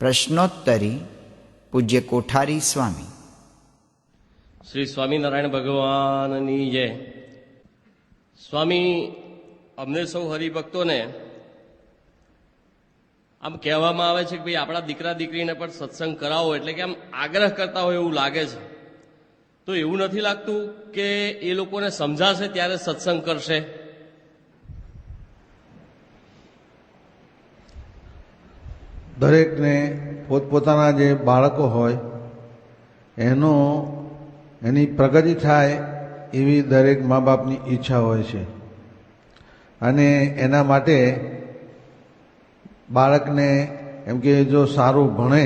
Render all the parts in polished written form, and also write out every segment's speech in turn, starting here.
પ્રશ્નોત્તરી પૂજ્ય કોઠારી સ્વામી. શ્રી સ્વામિનારાયણ ભગવાનની જય. સ્વામી, અમને સૌ હરિભક્તોને આમ કહેવામાં આવે છે કે ભાઈ આપણા દીકરા દીકરીને પણ સત્સંગ કરાવો, એટલે કે આમ આગ્રહ કરતા હોય એવું લાગે છે. તો એવું નથી લાગતું કે એ લોકોને સમજાશે ત્યારે સત્સંગ કરશે? દરેકને પોતપોતાના જે બાળકો હોય એની પ્રગતિ થાય એવી દરેક મા બાપની ઈચ્છા હોય છે, અને એના માટે બાળકને એમ કે જો સારું ભણે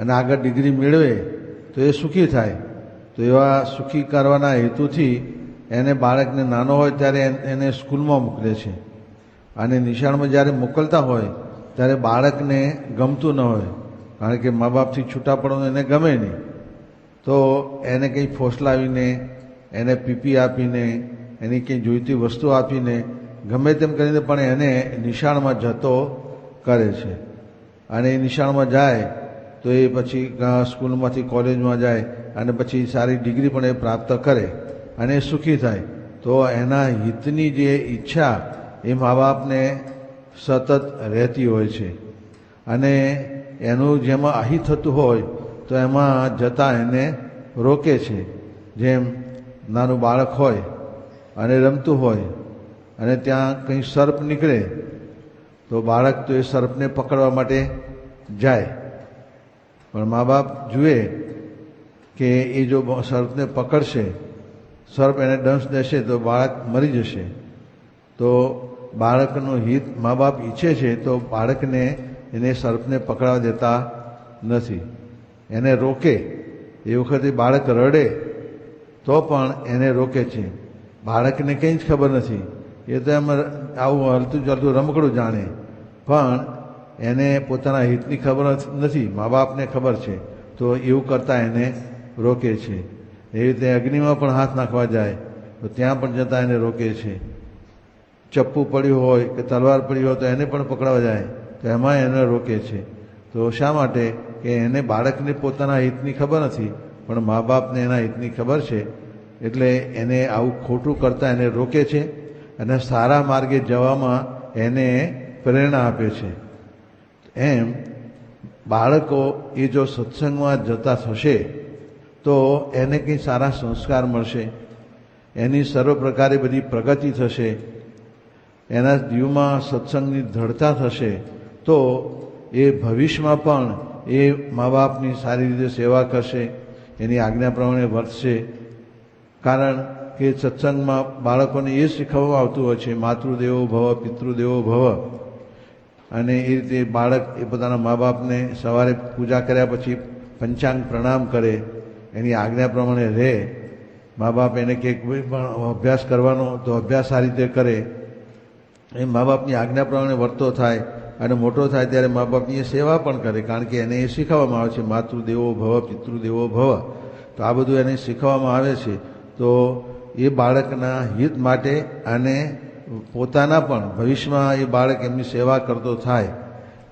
અને આગળ ડિગ્રી મેળવે તો એ સુખી થાય. તો એવા સુખી કરવાના હેતુથી એને બાળકને નાનો હોય ત્યારે એને સ્કૂલમાં મોકલે છે, અને નિશાળમાં જ્યારે મોકલતા હોય ત્યારે બાળકને ગમતું ન હોય, કારણ કે મા બાપથી છૂટા પડવાનું એને ગમે નહીં. તો એને કંઈ ફોસલાવીને, એને પીપી આપીને, એની કંઈ જોઈતી વસ્તુ આપીને ગમે તેમ કરીને પણ એને નિશાળમાં જતો કરે છે. અને એ નિશાળમાં જાય તો એ પછી સ્કૂલમાંથી કોલેજમાં જાય અને પછી સારી ડિગ્રી પણ એ પ્રાપ્ત કરે અને સુખી થાય. તો એના હિતની જે ઈચ્છા એ મા બાપને સતત રહેતી હોય છે, અને એનું જેમાં અહિત થતું હોય તો એમાં જતાં એને રોકે છે. જેમ નાનું બાળક હોય અને રમતું હોય અને ત્યાં કંઈ સર્પ નીકળે તો બાળક તો એ સર્પને પકડવા માટે જાય, પણ મા બાપ જુએ કે એ જો સર્પને પકડશે, સર્પ એને દંશ દેશે તો બાળક મરી જશે. તો બાળકનું હિત મા બાપ ઈચ્છે છે તો બાળકને એને સર્પને પકડવા દેતા નથી, એને રોકે. એ વખતે બાળક રડે તો પણ એને રોકે છે. બાળકને કંઈ જ ખબર નથી, એ તો એમ આવું હલતું ચાલતું રમકડું જાણે, પણ એને પોતાના હિતની ખબર નથી, મા બાપને ખબર છે, તો એવું કરતાં એને રોકે છે. એવી રીતે અગ્નિમાં પણ હાથ નાખવા જાય તો ત્યાં પણ જતાં એને રોકે છે. ચપ્પુ પડ્યું હોય કે તલવાર પડી હોય તો એને પણ પકડવા જાય તો એમાં એને રોકે છે. તો શા માટે? કે એને બાળકને પોતાના હિતની ખબર નથી, પણ મા બાપને એના હિતની ખબર છે, એટલે એને આવું ખોટું કરતાં એને રોકે છે અને સારા માર્ગે જવામાં એને પ્રેરણા આપે છે. એમ બાળકો એ જો સત્સંગમાં જતા થશે તો એને કંઈ સારા સંસ્કાર મળશે, એની સર્વ પ્રકારે બધી પ્રગતિ થશે, એના જીવમાં સત્સંગની દ્રઢતા થશે, તો એ ભવિષ્યમાં પણ એ મા બાપની સારી રીતે સેવા કરશે, એની આજ્ઞા પ્રમાણે વર્તશે. કારણ કે સત્સંગમાં બાળકોને એ શીખવવામાં આવતું હોય છે, માતૃદેવો ભવ પિતૃદેવો ભવ. અને એ રીતે બાળક એ પોતાના મા બાપને સવારે પૂજા કર્યા પછી પંચાંગ પ્રણામ કરે, એની આજ્ઞા પ્રમાણે રહે. મા બાપ એને કંઈક પણ અભ્યાસ કરવાનો તો અભ્યાસ સારી રીતે કરે, એ મા બાપની આજ્ઞા પ્રમાણે વર્તો થાય, અને મોટો થાય ત્યારે મા બાપની સેવા પણ કરે, કારણ કે એને એ શીખવવામાં આવે છે માતૃદેવો ભવ પિતૃદેવો ભવ. તો આ બધું એને શીખવવામાં આવે છે. તો એ બાળકના હિત માટે અને પોતાના પણ ભવિષ્યમાં એ બાળક એમની સેવા કરતો થાય,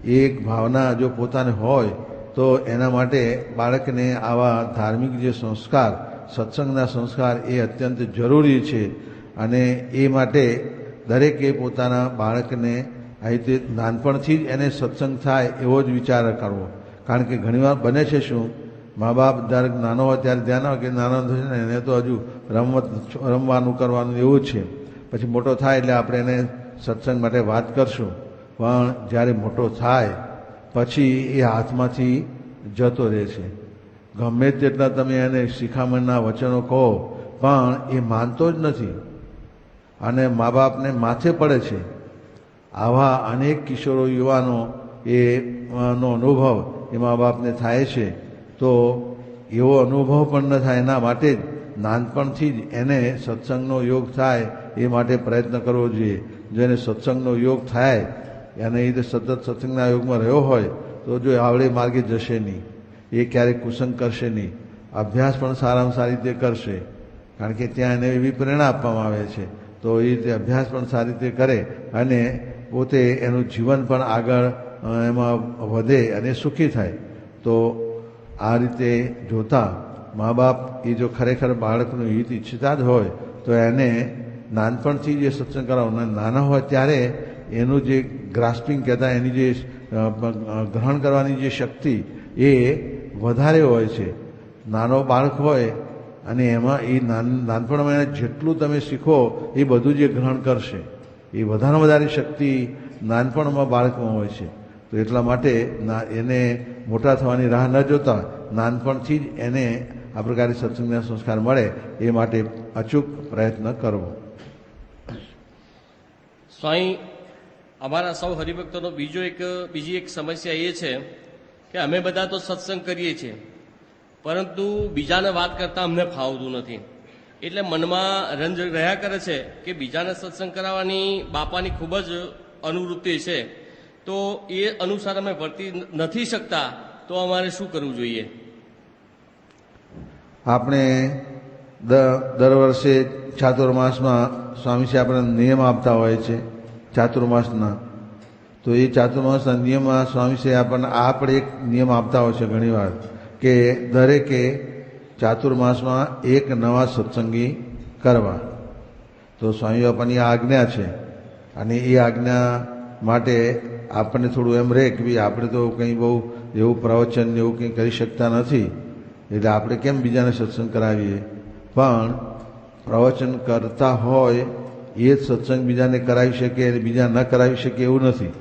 એ એક ભાવના જો પોતાને હોય તો એના માટે બાળકને આવા ધાર્મિક જે સંસ્કાર, સત્સંગના સંસ્કાર એ અત્યંત જરૂરી છે. અને એ માટે દરેકે પોતાના બાળકને આ રીતે નાનપણથી જ એને સત્સંગ થાય એવો જ વિચાર કરવો. કારણ કે ઘણીવાર બને છે શું, મા બાપ જ્યારે નાનો હોય ત્યારે ધ્યાન આવે કે નાનો થશે ને એને તો હજુ રમવાનું કરવાનું એવું જ છે, પછી મોટો થાય એટલે આપણે એને સત્સંગ માટે વાત કરશું. પણ જ્યારે મોટો થાય પછી એ હાથમાંથી જતો રહે છે. ગમે તેટલા તમે એને શિખામણના વચનો કહો પણ એ માનતો જ નથી અને મા બાપને માથે પડે છે. આવા અનેક કિશોરો યુવાનો નો અનુભવ એ મા બાપને થાય છે. તો એવો અનુભવ પણ ન થાય એના માટે જ નાનપણથી જ એને સત્સંગનો યોગ થાય એ માટે પ્રયત્ન કરવો જોઈએ. જો એને સત્સંગનો યોગ થાય અને એ સતત સત્સંગના યોગમાં રહ્યો હોય તો જો આવડે માર્ગે જશે નહીં, એ ક્યારેક કુસંગ કરશે નહીં, અભ્યાસ પણ સારામાં સારી રીતે કરશે, કારણ કે ત્યાં એને એવી પ્રેરણા આપવામાં આવે છે. તો એ રીતે અભ્યાસ પણ સારી રીતે કરે અને પોતે એનું જીવન પણ આગળ એમાં વધે અને સુખી થાય. તો આ રીતે જોતા મા બાપ એ જો ખરેખર બાળકનું હિત ઈચ્છતા જ હોય તો એને નાનપણથી જે સત્સંગ કરાવો, નાના હોય ત્યારે એનું જે ગ્રાસ્પિંગ કહેતા એની જે ગ્રહણ કરવાની જે શક્તિ એ વધારે હોય છે. નાનો બાળક હોય અને એમાં એ નાનપણમાં એને જેટલું તમે શીખો એ બધું જે ગ્રહણ કરશે, એ વધારે વધારે શક્તિ નાનપણમાં બાળકમાં હોય છે. તો એટલા માટે એને મોટા થવાની રાહ ન જોતા નાનપણથી જ એને આ પ્રકારે સત્સંગના સંસ્કાર મળે એ માટે અચૂક પ્રયત્ન કરવો. સ્વામી, અમારા સૌ હરિભક્તોનો બીજી એક સમસ્યા એ છે કે અમે બધા તો સત્સંગ કરીએ છીએ, પરંતુ બીજાને વાત કરતા અમને ફાવતું નથી. એટલે મનમાં રંજ રહ્યા કરે છે કે બીજાને સત્સંગ કરાવવાની બાપાની ખૂબ જ અનુવૃત્તિ છે, તો એ અનુસાર અમે વર્તી નથી શકતા, તો અમારે શું કરવું જોઈએ? આપણે દર વર્ષે ચાતુર્માસમાં સ્વામીશ્રી આપણને નિયમ આપતા હોય છે ચાતુર્માસના. તો એ ચાતુર્માસના નિયમમાં સ્વામીશ્રી આપણે એક નિયમ આપતા હોય છે ઘણીવાર કે દરેકે ચાતુર્માસમાં એક નવા સત્સંગી કરવા. તો સ્વામી બાપાની આ આજ્ઞા છે અને એ આજ્ઞા માટે આપણને થોડું એમ રહે કે ભાઈ આપણે તો કંઈ બહુ એવું પ્રવચન એવું કંઈ કરી શકતા નથી, એટલે આપણે કેમ બીજાને સત્સંગ કરાવીએ. પણ પ્રવચન કરતા હોય એ જ સત્સંગ બીજાને કરાવી શકે અને બીજા ન કરાવી શકે એવું નથી.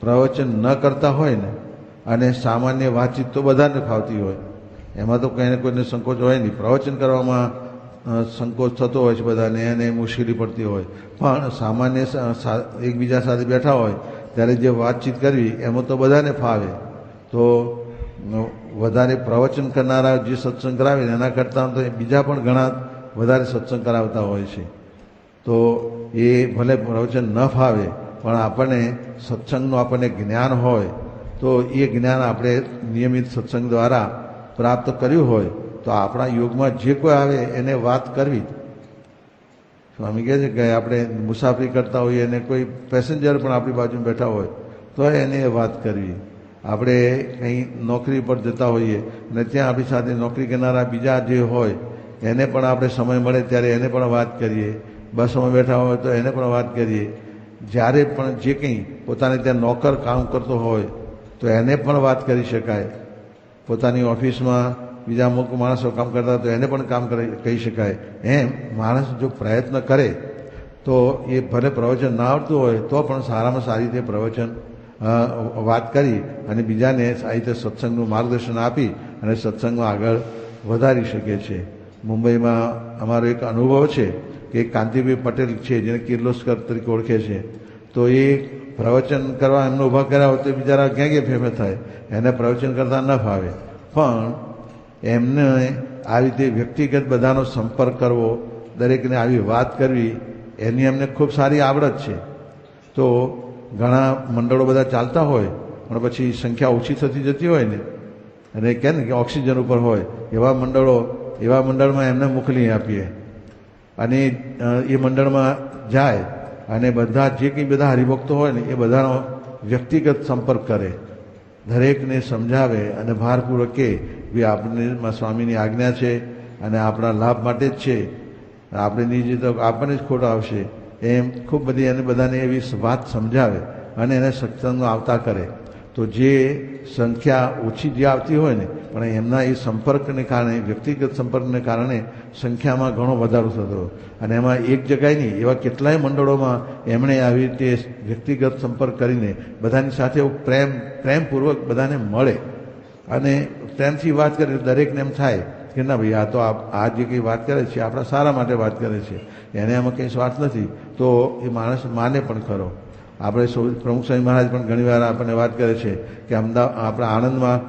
પ્રવચન ન કરતા હોય ને અને સામાન્ય વાતચીત તો બધાને ફાવતી હોય, એમાં તો કોઈને કોઈને સંકોચ હોય નહીં. પ્રવચન કરવામાં સંકોચ થતો હોય છે બધાને, એને મુશ્કેલી પડતી હોય. પણ સામાન્ય એકબીજા સાથે બેઠા હોય ત્યારે જે વાતચીત કરવી એમાં તો બધાને ફાવે. તો વધારે પ્રવચન કરનારા જે સત્સંગ કરાવે એના કરતાં તો બીજા પણ ઘણા વધારે સત્સંગ કરાવતા હોય છે. તો એ ભલે પ્રવચન ન ફાવે પણ આપણને સત્સંગનું આપણને જ્ઞાન હોય તો એ જ્ઞાન આપણે નિયમિત સત્સંગ દ્વારા પ્રાપ્ત કર્યું હોય તો આપણા યોગમાં જે કોઈ આવે એને વાત કરવી. સ્વામી કહે છે કે આપણે મુસાફરી કરતા હોઈએ અને કોઈ પેસેન્જર પણ આપણી બાજુમાં બેઠા હોય તો એને વાત કરવી. આપણે કંઈ નોકરી પર જતા હોઈએ અને ત્યાં આપણી સાથે નોકરી કરનારા બીજા જે હોય એને પણ આપણે સમય મળે ત્યારે એને પણ વાત કરીએ. બસમાં બેઠા હોય તો એને પણ વાત કરીએ. જ્યારે પણ જે કંઈ પોતાને ત્યાં નોકર કામ કરતો હોય તો એને પણ વાત કરી શકાય. પોતાની ઓફિસમાં બીજા અમુક માણસો કામ કરતા તો એને પણ કામ કહી શકાય. એમ માણસ જો પ્રયત્ન કરે તો એ ભલે પ્રવચન ના આવડતું હોય તો પણ સારામાં સારી રીતે પ્રવચન વાત કરી અને બીજાને આ રીતે સત્સંગનું માર્ગદર્શન આપી અને સત્સંગમાં આગળ વધારી શકે છે. મુંબઈમાં અમારો એક અનુભવ છે કે કાંતિભાઈ પટેલ છે જેને કિર્લોસ્કર તરીકે ઓળખે છે. તો એ પ્રવચન કરવા એમને ઊભા કર્યા હોય તો બિચારા ઘેંઘે ફેફે થાય, એને પ્રવચન કરતા ન ફાવે. પણ એમને આવી રીતે વ્યક્તિગત બધાનો સંપર્ક કરવો, દરેકને આવી વાત કરવી એની એમને ખૂબ સારી આવડત છે. તો ઘણા મંડળો બધા ચાલતા હોય પણ પછી સંખ્યા ઓછી થતી જતી હોય ને અને કહે ને કે ઓક્સિજન ઉપર હોય એવા મંડળમાં એમને મોકલી આપીએ અને એ મંડળમાં જાય અને બધા જે કંઈ બધા હરિભક્તો હોય ને એ બધાનો વ્યક્તિગત સંપર્ક કરે, દરેકને સમજાવે અને ભારપૂર્વક કે ભાઈ આપણને સ્વામીની આજ્ઞા છે અને આપણા લાભ માટે જ છે, આપણે નીચે તો આપણને જ ખોટ આવશે. એમ ખૂબ બધી એને બધાને એવી વાત સમજાવે અને એને સત્સંગમાં આવતા કરે. તો જે સંખ્યા ઓછી જે આવતી હોય ને પણ એમના એ સંપર્કને કારણે, વ્યક્તિગત સંપર્કને કારણે સંખ્યામાં ઘણો વધારો થતો. અને એમાં એક જગ્યાએ નહીં, એવા કેટલાય મંડળોમાં એમણે આવી રીતે વ્યક્તિગત સંપર્ક કરીને બધાની સાથે પ્રેમપૂર્વક બધાને મળે અને પ્રેમથી વાત કરે. દરેકને એમ થાય કે ના ભાઈ આ તો આ જે કંઈ વાત કરે છે આપણા સારા માટે વાત કરે છે, એને આમાં કંઈ સ્વાર્થ નથી. તો એ માણસ માને પણ ખરો. આપણે પ્રમુખ સ્વામી મહારાજ પણ ઘણીવાર આપણને વાત કરે છે કે આપણા આણંદમાં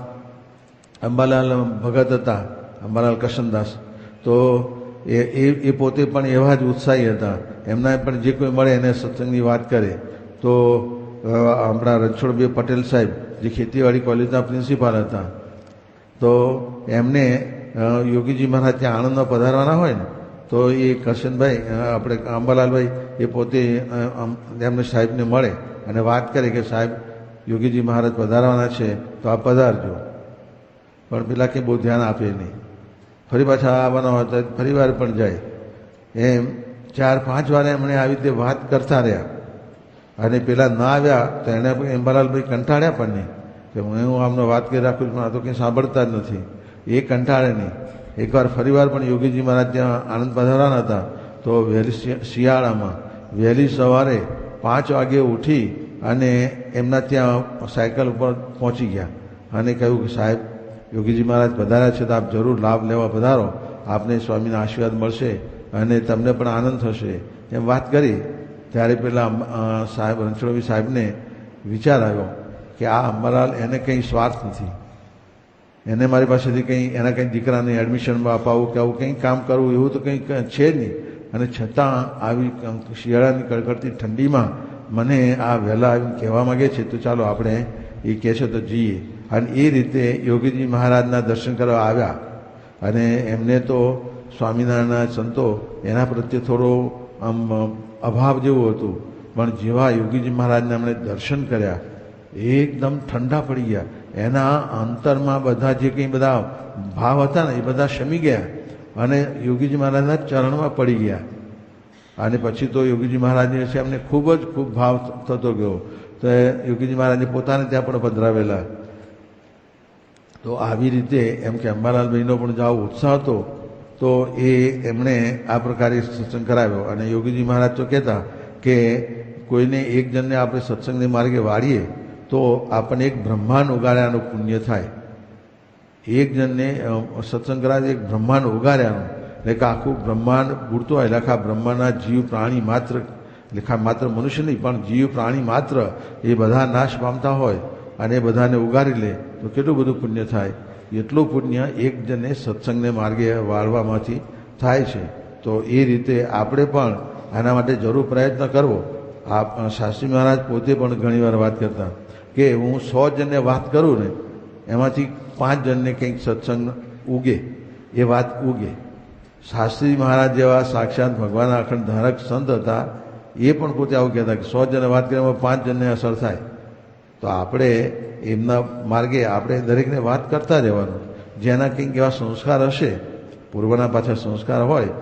અંબાલાલ ભગત હતા, અંબાલાલ કરશનદાસ. તો એ પોતે પણ એવા જ ઉત્સાહી હતા. એમના પણ જે કોઈ મળે એને સત્સંગની વાત કરે. તો આપણા રણછોડભાઈ પટેલ સાહેબ જે ખેતીવાડી કોલેજના પ્રિન્સિપાલ હતા, તો એમને યોગીજી મહારાજ ત્યાં આણંદમાં પધારવાના હોય ને તો એ કરશનભાઈ આપણે અંબાલાલભાઈ એ પોતે એમને સાહેબને મળે અને વાત કરે કે સાહેબ યોગીજી મહારાજ પધારવાના છે તો આપ પધારજો. પણ પેલા કંઈ બહુ ધ્યાન આપે નહીં. ફરી પાછા આવવાના હોય તો ફરી વાર પણ જાય. એમ 4-5 વાર એમણે આવી રીતે વાત કરતા રહ્યા. અને પેલા ના આવ્યા તો એને અંબાલાલભાઈ કંટાળ્યા પણ નહીં કે હું આમને વાત કરી રાખું પણ આ તો કંઈ સાંભળતા જ નથી. એ કંટાળે નહીં. એકવાર ફરીવાર પણ યોગીજી મહારાજ ત્યાં આનંદ પધારવાના હતા તો વહેલી શિયાળામાં વહેલી સવારે 5 વાગે ઉઠી અને એમના ત્યાં સાયકલ ઉપર પહોંચી ગયા અને કહ્યું કે સાહેબ યોગીજી મહારાજ પધાર્યા છે તો આપ જરૂર લાભ લેવા પધારો, આપને સ્વામીના આશીર્વાદ મળશે અને તમને પણ આનંદ થશે એમ વાત કરી. ત્યારે પેલા સાહેબ રણછોડવી સાહેબને વિચાર આવ્યો કે આ અંબાલાલ એને કંઈ સ્વાર્થ નથી, એને મારી પાસેથી કંઈ એના કંઈ દીકરાને એડમિશનમાં અપાવવું કે આવું કંઈ કામ કરવું એવું તો કંઈ છે જ નહીં. અને છતાં આવી શિયાળાની કડકડતી ઠંડીમાં મને આ વહેલા આવીને કહેવા માગે છે તો ચાલો આપણે એ કહે છે તો જઈએ. અને એ રીતે યોગીજી મહારાજના દર્શન કરવા આવ્યા. અને એમને તો સ્વામિનારાયણના સંતો એના પ્રત્યે થોડો આમ અભાવ જેવું હતું, પણ જેવા યોગીજી મહારાજને એમણે દર્શન કર્યા એકદમ ઠંડા પડી ગયા. એના અંતરમાં બધા જે કંઈ બધા ભાવ હતા ને એ બધા શમી ગયા અને યોગીજી મહારાજના ચરણમાં પડી ગયા. અને પછી તો યોગીજી મહારાજની વિશે એમને ખૂબ ભાવ થતો ગયો. તો યોગીજી મહારાજને પોતાને ત્યાં પણ પધરાવેલા. તો આવી રીતે એમ કે અંબાલાલભાઈનો પણ જાવ ઉત્સાહ હતો તો એમણે આ પ્રકારે સત્સંગ કરાવ્યો. અને યોગીજી મહારાજ તો કહેતા કે કોઈને એક જણને આપણે સત્સંગને માર્ગે વાળીએ તો આપણને એક બ્રહ્માંડ ઉગાડ્યાનું પુણ્ય થાય. એક જણને સત્સંગ કરાવે એક બ્રહ્માંડ ઉગાડ્યાનું એટલે કે આખું બ્રહ્માંડ બુડતો હોય એટલે આખા બ્રહ્માંડના જીવ પ્રાણી માત્ર એટલે માત્ર મનુષ્ય નહીં પણ જીવ પ્રાણી માત્ર એ બધા નાશ પામતા હોય અને એ બધાને ઉગાડી લે તો કેટલું બધું પુણ્ય થાય. એટલું પુણ્ય એક જણને સત્સંગને માર્ગે વાળવામાંથી થાય છે. તો એ રીતે આપણે પણ આના માટે જરૂર પ્રયત્ન કરવો. શાસ્ત્રી મહારાજ પોતે પણ ઘણીવાર વાત કરતા કે હું 100 જણને વાત કરું ને એમાંથી 5 જણને કંઈક સત્સંગ ઉગે, એ વાત ઉગે. શાસ્ત્રી મહારાજ જેવા સાક્ષાત ભગવાનના અખંડ ધારક સંત હતા, એ પણ પોતે આવું કહેતા કે 100 જણને વાત કરવામાં 5 જણને અસર થાય. તો આપણે એમના માર્ગે આપણે દરેકને વાત કરતા રહેવાનું. જેના કંઈક એવા સંસ્કાર હશે, પૂર્વના પાછા સંસ્કાર હોય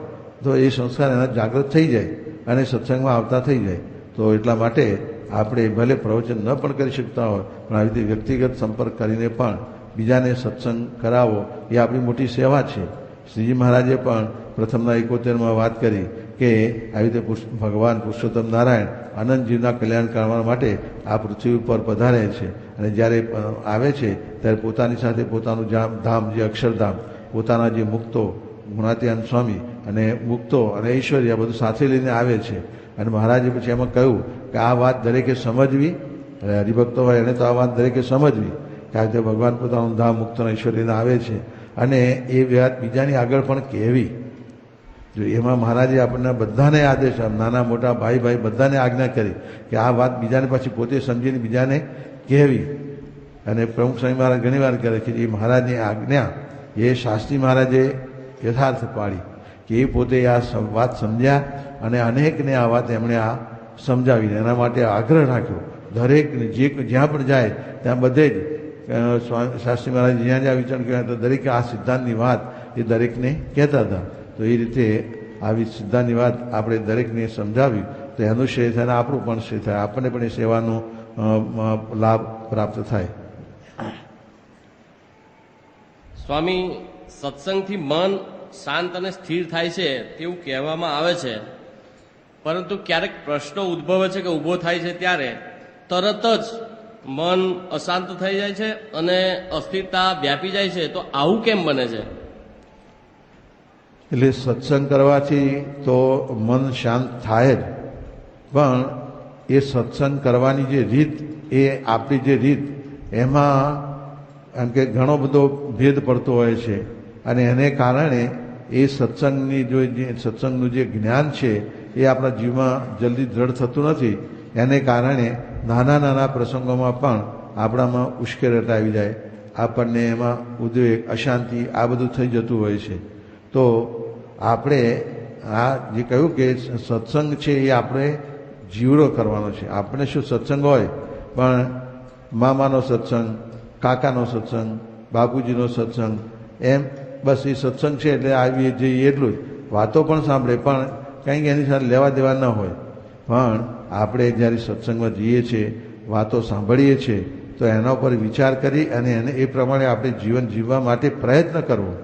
તો એ સંસ્કાર એના જાગૃત થઈ જાય અને સત્સંગમાં આવતા થઈ જાય. તો એટલા માટે આપણે ભલે પ્રવચન ન પણ કરી શકતા હોય પણ આવી રીતે વ્યક્તિગત સંપર્ક કરીને પણ બીજાને સત્સંગ કરાવો એ આપણી મોટી સેવા છે. શ્રીજી મહારાજે પણ પ્રથમના 71માં વાત કરી કે આવી રીતે ભગવાન પુરુષોત્તમ નારાયણ અનંત જીવના કલ્યાણ કરવા માટે આ પૃથ્વી ઉપર પધારે છે. અને જ્યારે આવે છે ત્યારે પોતાની સાથે પોતાનું ધામ જે અક્ષરધામ, પોતાના જે મુક્તો ગુણાતીયાન સ્વામી અને મુક્તો અને ઐશ્વર્ય બધું સાથે લઈને આવે છે. અને મહારાજે પછી એમાં કહ્યું કે આ વાત દરેકે સમજવી, હરિભક્તો હોય એને તો આ વાત દરેકે સમજવી કે આ રીતે ભગવાન પોતાનું ધામ મુક્ત ઐશ્વર્ય લઈને આવે છે અને એ વાત બીજાની આગળ પણ કહેવી. જો એમાં મહારાજે આપણને બધાને આદેશ, નાના મોટા ભાઈ બધાને આજ્ઞા કરી કે આ વાત બીજાને પછી પોતે સમજીને બીજાને કહેવી. અને પ્રમુખ સ્વામી મહારાજ ઘણી વાર કહે કે એ મહારાજની આજ્ઞા એ શાસ્ત્રી મહારાજે યથાર્થ પાડી કે એ પોતે આ વાત સમજ્યા અને અનેકને આ વાત એમણે આ સમજાવી. એના માટે આગ્રહ રાખ્યો દરેકને જ્યાં પણ જાય ત્યાં બધે જ શાસ્ત્રી મહારાજ જ્યાં વિચારણ કર્યા તો દરેકે આ સિદ્ધાંતની વાત એ દરેકને કહેતા હતા. તો એ રીતે આવી સિદ્ધાંતની વાત આપણે દરેકને સમજાવી તો એનું શ્રેય થાય અને આપણું પણ શ્રેય થાય, આપણને પણ એ સેવાનો લાભ પ્રાપ્ત થાય. સ્વામી, સત્સંગથી મન શાંત અને સ્થિર થાય છે તેવું કહેવામાં આવે છે, પરંતુ ક્યારેક પ્રશ્નો ઉદ્ભવે છે કે ઊભો થાય છે ત્યારે તરત જ મન અશાંત થઈ જાય છે અને અસ્થિરતા વ્યાપી જાય છે. તો આવું કેમ બને છે? એટલે સત્સંગ કરવાથી તો મન શાંત થાય જ, પણ એ સત્સંગ કરવાની જે રીત, એ આપણી જે રીત એમાં એમ કે ઘણો બધો ભેદ પડતો હોય છે. અને એને કારણે એ સત્સંગનું જે જ્ઞાન છે એ આપણા જીવમાં જલ્દી દ્રઢ થતું નથી. એને કારણે નાના પ્રસંગોમાં પણ આપણામાં ઉશ્કેરાટ આવી જાય, આપણને એમાં ઉદ્વેગ, અશાંતિ આ બધું થઈ જતું હોય છે. તો આપણે આ જે કહ્યું કે સત્સંગ છે એ આપણે જીવડો કરવાનો છે. આપણે શું સત્સંગ હોય પણ મામાનો સત્સંગ, કાકાનો સત્સંગ, બાપુજીનો સત્સંગ, એમ બસ એ સત્સંગ છે એટલે આવીએ જઈએ એટલું જ. વાતો પણ સાંભળે પણ કંઈક એની સાથે લેવા દેવા ન હોય. પણ આપણે જ્યારે સત્સંગમાં જઈએ છીએ, વાતો સાંભળીએ છીએ, તો એના ઉપર વિચાર કરી અને એને એ પ્રમાણે આપણે જીવન જીવવા માટે પ્રયત્ન કરવો.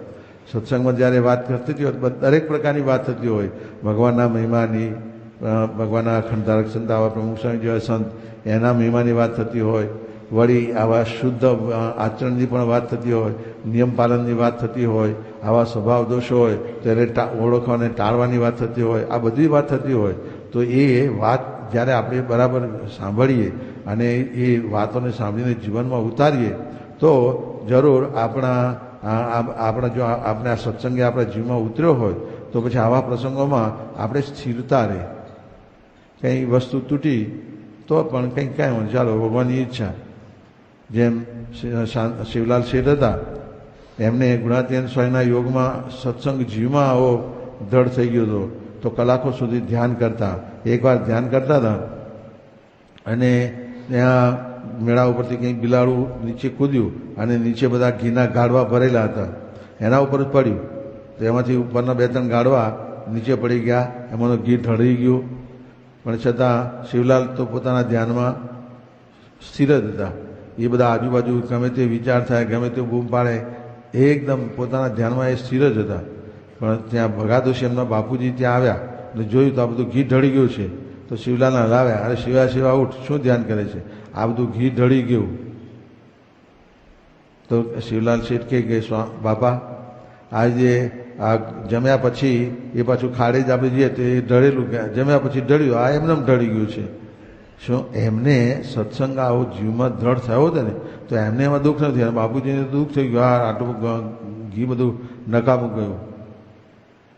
સત્સંગમાં જ્યારે વાત થતી હોય, દરેક પ્રકારની વાત થતી હોય, ભગવાનના મહિમાની, ભગવાનના અખંડ સંત આવા પ્રમુખ સ્વામી જેવા સંત, એના મહિમાની વાત થતી હોય, વળી આવા શુદ્ધ આચરણની પણ વાત થતી હોય, નિયમ પાલનની વાત થતી હોય, આવા સ્વભાવ દોષો હોય ત્યારે ઓળખવાને ટાળવાની વાત થતી હોય, આ બધી વાત થતી હોય, તો એ વાત જ્યારે આપણે બરાબર સાંભળીએ અને એ વાતોને સાંભળીને જીવનમાં ઉતારીએ તો જરૂર આપણા જો આપણે આ સત્સંગે આપણા જીવમાં ઉતર્યો હોય તો પછી આવા પ્રસંગોમાં આપણે સ્થિરતા રહે. કંઈ વસ્તુ તૂટી તો પણ કંઈક કાંઈ હોય, ચાલો ભગવાનની ઈચ્છા. જેમ શિવલાલ શેઠ હતા, એમને ગુણાતીયન સ્વામીના યોગમાં સત્સંગ જીવમાં આવો દ્રઢ થઈ ગયો હતો, તો કલાકો સુધી ધ્યાન કરતા. એકવાર ધ્યાન કરતા હતા અને ત્યાં મેળા ઉપરથી કંઈક બિલાડું નીચે કૂદ્યું અને નીચે બધા ઘીના ગાડવા ભરેલા હતા, એના ઉપર જ પડ્યું. તો એમાંથી ઉપરના 2-3 ગાડવા નીચે પડી ગયા, એમાંનું ઘી ઢળી ગયું. પણ છતાં શિવલાલ તો પોતાના ધ્યાનમાં સ્થિર જ હતા. એ બધા આજુબાજુ ગમે તે વિચાર થાય, ગમે તે બૂમ પાડે, એકદમ પોતાના ધ્યાનમાં એ સ્થિર જ હતા. પણ ત્યાં ભગાદોશી એમના બાપુજી ત્યાં આવ્યા અને જોયું તો આ બધું ઘી ઢળી ગયું છે. તો શિવલાલને હલાવ્યા, અરે શિવા ઉઠ, શું ધ્યાન કરે છે, આ બધું ઘી ઢળી ગયું. તો શિવલાલ શેઠ કે બાપા આજે આ જમ્યા પછી એ પાછું ખાડે જ આપણે જઈએ તો એ ઢળેલું, જમ્યા પછી ઢળ્યું, આ એમને ઢળી ગયું છે. શું એમને સત્સંગ આવો જીવમાં દ્રઢ થયો હતો ને, તો એમને એમાં દુઃખ નથી, અને બાપુજીને દુઃખ થઈ ગયું, આટલું ઘી બધું નકામું ગયું.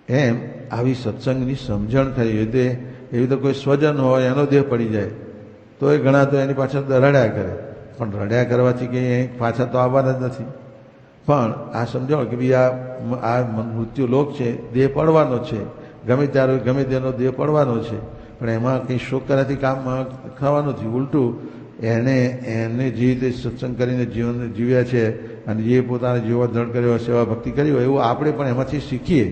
એમ આવી સત્સંગની સમજણ થઈ રીતે એવી તો કોઈ સ્વજન હોય એનો દેહ પડી જાય તો એ ઘણા તો એની પાછળ રડ્યા કરે, પણ રડ્યા કરવાથી કંઈ પાછા તો આવવાના જ નથી. પણ આ સમજાવો કે ભાઈ આ મૃત્યુ લોક છે, દેહ પડવાનો છે, ગમે ત્યારે ગમે તેનો દેહ પડવાનો છે, પણ એમાં કંઈ શોક કરવાથી કામ થવાનું નથી. ઉલટું એને જે રીતે સત્સંગ કરીને જીવન જીવ્યા છે અને જે પોતાને જીવન દ્રઢ કર્યો, સેવા ભક્તિ કરી હોય, એવું આપણે પણ એમાંથી શીખીએ.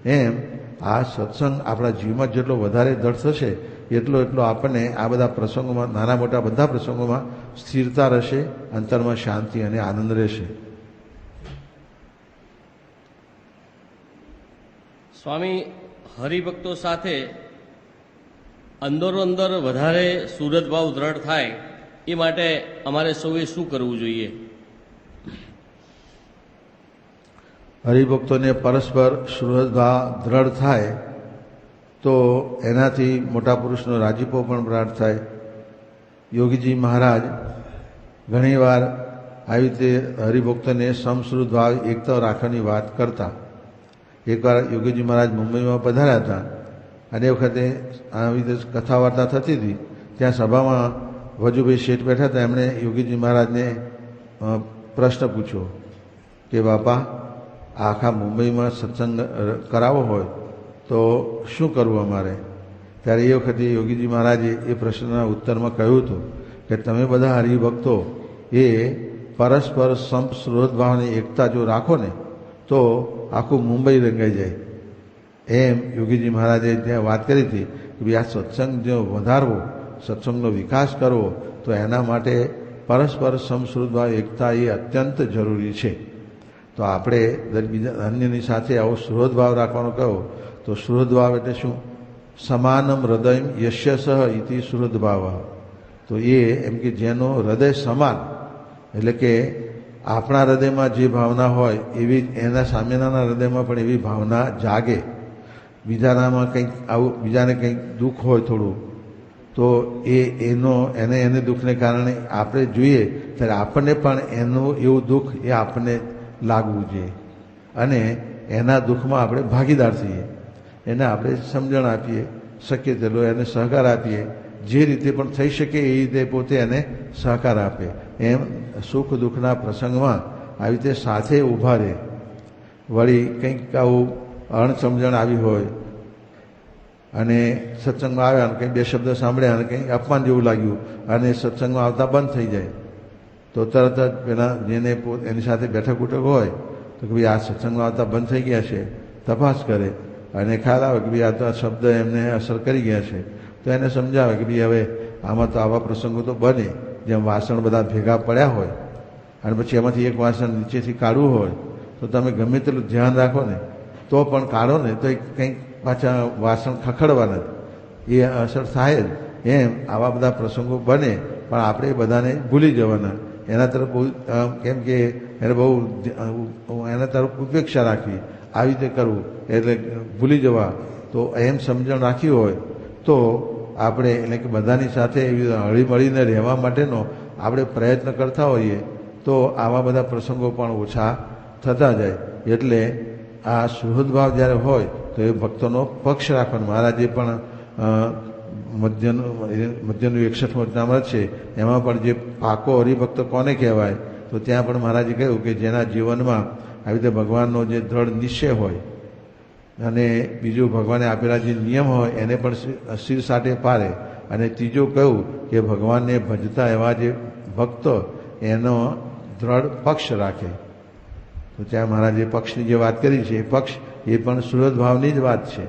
એમ આ સત્સંગ આપણા જીવમાં જેટલો વધારે દ્રઢ થશે એટલો આપણને આ બધા પ્રસંગોમાં, નાના મોટા બધા પ્રસંગોમાં સ્થિરતા રહેશે, અંતરમાં શાંતિ અને આનંદ રહેશે. સ્વામી, હરિભક્તો સાથે અંદરો અંદર વધારે સુહૃદ ભાવ દ્રઢ થાય એ માટે અમારે સૌએ શું કરવું જોઈએ? હરિભક્તોને પરસ્પર સુહૃદ ભાવ દ્રઢ થાય તો એનાથી મોટા પુરુષનો રાજીપો પણ પ્રાપ્ત થાય. યોગીજી મહારાજ ઘણીવાર આવી રીતે હરિભક્તોને સમશ્રુત ભાવ એકતા રાખવાની વાત કરતા. એકવાર યોગીજી મહારાજ મુંબઈમાં પધાર્યા હતા અને એ વખતે આવી રીતે કથા વાર્તા થતી હતી. ત્યાં સભામાં વજુભાઈ શેઠ બેઠા હતા. એમણે યોગીજી મહારાજને પ્રશ્ન પૂછ્યો કે બાપા, આખા મુંબઈમાં સત્સંગ કરાવવો હોય તો શું કરવું અમારે? ત્યારે એ વખતે યોગીજી મહારાજે એ પ્રશ્નના ઉત્તરમાં કહ્યું હતું કે તમે બધા હરિભક્તો એ પરસ્પર સંસ્રોત ભાવની એકતા જો રાખો ને તો આખું મુંબઈ રંગાઈ જાય. એમ યોગીજી મહારાજે ત્યાં વાત કરી હતી કે ભાઈ આ સત્સંગ જો વધારવો, સત્સંગનો વિકાસ કરવો તો એના માટે પરસ્પર સમશ્રુત ભાવ એકતા એ અત્યંત જરૂરી છે. તો આપણે બીજા અન્યની સાથે આવો સુહૃદ ભાવ રાખવાનો કહો તો સુહૃદ ભાવ એટલે શું? સમાનમ હૃદય યશ્ય સહ ઇતિ સુહૃદ ભાવ. તો એ એમ કે જેનો હૃદય સમાન, એટલે કે આપણા હૃદયમાં જે ભાવના હોય એવી એના સામેનાના હૃદયમાં પણ એવી ભાવના જાગે. બીજાનામાં કંઈક આવું, બીજાને કંઈક દુઃખ હોય થોડું, તો એને દુઃખને કારણે આપણે જોઈએ ત્યારે આપણને પણ એનું એવું દુઃખ એ આપણને લાગવું જોઈએ અને એના દુઃખમાં આપણે ભાગીદાર થઈએ. એને આપણે સમજણ આપીએ, શક્ય તેટલો એને સહકાર આપીએ, જે રીતે પણ થઈ શકે એ રીતે પોતે એને સહકાર આપે. એમ સુખ દુઃખના પ્રસંગમાં આવી રીતે સાથે ઊભા રહે. વળી કંઈક આવું અણસમજણ આવી હોય અને સત્સંગમાં આવ્યા અને કંઈક બે શબ્દ સાંભળ્યા અને કંઈક અપમાન જેવું લાગ્યું અને સત્સંગમાં આવતા બંધ થઈ જાય તો તરત જ પેલા જેને એની સાથે બેઠક ઉઠક હોય તો કે ભાઈ આ સત્સંગમાં આવતા બંધ થઈ ગયા છે, તપાસ કરે અને ખ્યાલ આવે કે ભાઈ આ તો આ શબ્દ એમને અસર કરી ગયા છે, તો એને સમજાવે કે ભાઈ હવે આમાં તો આવા પ્રસંગો તો બને, જેમ વાસણ બધા ભેગા પડ્યા હોય અને પછી એમાંથી એક વાસણ નીચેથી કાઢવું હોય તો તમે ગમે તેટલું ધ્યાન રાખો ને તો પણ કાઢો ને તો કંઈક પાછા વાસણ ખખડવાના, એ અસર થાય જ. એમ આવા બધા પ્રસંગો બને પણ આપણે બધાને ભૂલી જવાના, એના તરફ બહુ કેમ કે એને બહુ એના તરફ ઉપેક્ષા રાખવી, આવી રીતે કરવું એટલે ભૂલી જવા. તો એમ સમજણ રાખી હોય તો આપણે એટલે કે બધાની સાથે એવી હળીમળીને રહેવા માટેનો આપણે પ્રયત્ન કરતા હોઈએ તો આવા બધા પ્રસંગો પણ ઓછા થતા જાય. એટલે આ સુહૃદભાવ જ્યારે હોય તો એ ભક્તોનો પક્ષ રાખવાનો. મહારાજે પણ મધ્યનું 61મું વચનામૃત છે એમાં પણ જે પાકો હરિભક્ત કોને કહેવાય તો ત્યાં પણ મહારાજે કહ્યું કે જેના જીવનમાં આવી રીતે ભગવાનનો જે દ્રઢ નિશ્ચય હોય અને બીજું ભગવાને આપેલા જે નિયમ હોય એને પણ શિર સાટે પારે, અને ત્રીજું કહ્યું કે ભગવાનને ભજતા એવા જે ભક્તો એનો દ્રઢ પક્ષ રાખે. તો ત્યાં મહારાજે પક્ષની જે વાત કરી છે એ પક્ષ એ પણ સુહૃદભાવની જ વાત છે.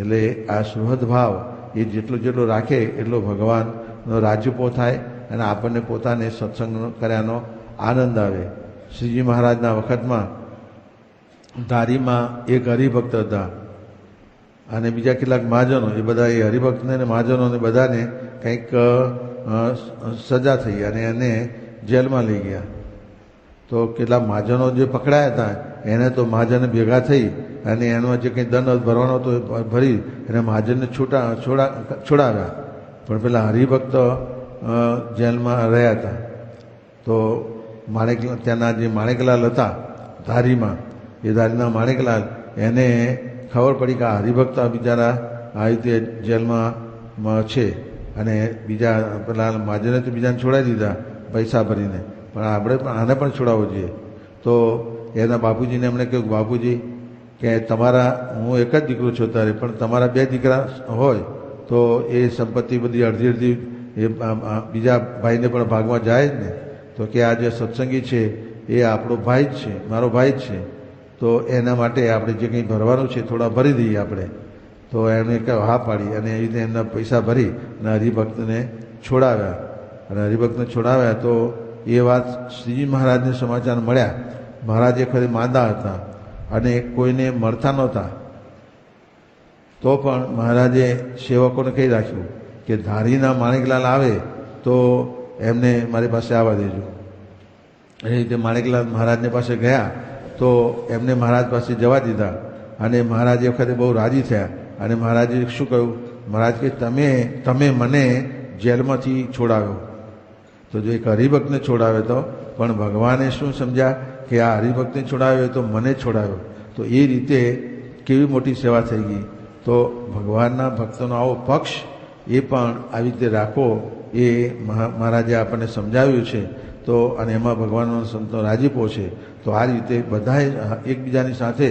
એટલે આ સુહૃદભાવ એ જેટલો રાખે એટલો ભગવાનનો રાજ્યપો થાય અને આપણને પોતાને સત્સંગ કર્યાનો આનંદ આવે. શ્રીજી મહારાજના વખતમાં ધારીમાં એક હરિભક્ત હતા અને બીજા કેટલાક મહાજનો, એ બધા એ હરિભક્તને અને મહાજનોને બધાને કંઈક સજા થઈ અને એને જેલમાં લઈ ગયા. તો કેટલા મહાજનો જે પકડાયા હતા એને તો મહાજને ભેગા થઈ અને એનો જે કંઈ દંડ ભરવાનો હતો એ ભરી અને મહાજનને છોડાવ્યા. પણ પેલા હરિભક્ત જેલમાં રહ્યા હતા. તો ત્યાંના જે માણેકલાલ હતા ધારીમાં, એ ધારીના માણેકલાલ એને ખબર પડી કે આ હરિભક્ત બિચારા આવી રીતે જેલમાં છે અને બીજા પેલા મહાજને તો બીજાને છોડાવી દીધા પૈસા ભરીને, પણ આપણે પણ આને પણ છોડાવવો જોઈએ. તો એના બાપુજીને એમણે કહ્યું, બાપુજી કે તમારા હું એક જ દીકરો છું તારે, પણ તમારા 2 દીકરા હોય તો એ સંપત્તિ બધી અડધી એ બીજા ભાઈને પણ ભાગમાં જાય જ ને. તો કે આ જે સત્સંગી છે એ આપણો ભાઈ જ છે, મારો ભાઈ જ છે, તો એના માટે આપણે જે કંઈ ભરવાનું છે થોડા ભરી દઈએ આપણે. તો એણે હા પાડી અને એ રીતે એમના પૈસા ભરી અને હરિભક્તને છોડાવ્યા. અને હરિભક્તને છોડાવ્યા તો એ વાત શ્રીજી મહારાજને સમાચાર મળ્યા. મહારાજે ખરી માંદા હતા અને કોઈને મળતા નહોતા, તો પણ મહારાજે સેવકોને કહી રાખ્યું કે ધારીના માણેકલાલ આવે તો એમને મારી પાસે આવવા દેજો. એ રીતે માણેકલાલ મહારાજને પાસે ગયા તો એમને મહારાજ પાસે જવા દીધા અને મહારાજ એ વખતે બહુ રાજી થયા અને મહારાજે શું કહ્યું, મહારાજ કે તમે મને જેલમાંથી છોડાવ્યો. તો જો એક હરિભક્તને છોડાવે તો પણ ભગવાને શું સમજ્યા કે આ હરિભક્તને છોડાવ્યો તો મને છોડાવ્યો. તો એ રીતે કેવી મોટી સેવા થઈ ગઈ. તો ભગવાનના ભક્તોનો આવો પક્ષ એ પણ આવી રીતે રાખો એ મહારાજે આપણને સમજાવ્યું છે. તો અને એમાં ભગવાનનો સંતો રાજીપો છે. તો આ રીતે બધાએ એકબીજાની સાથે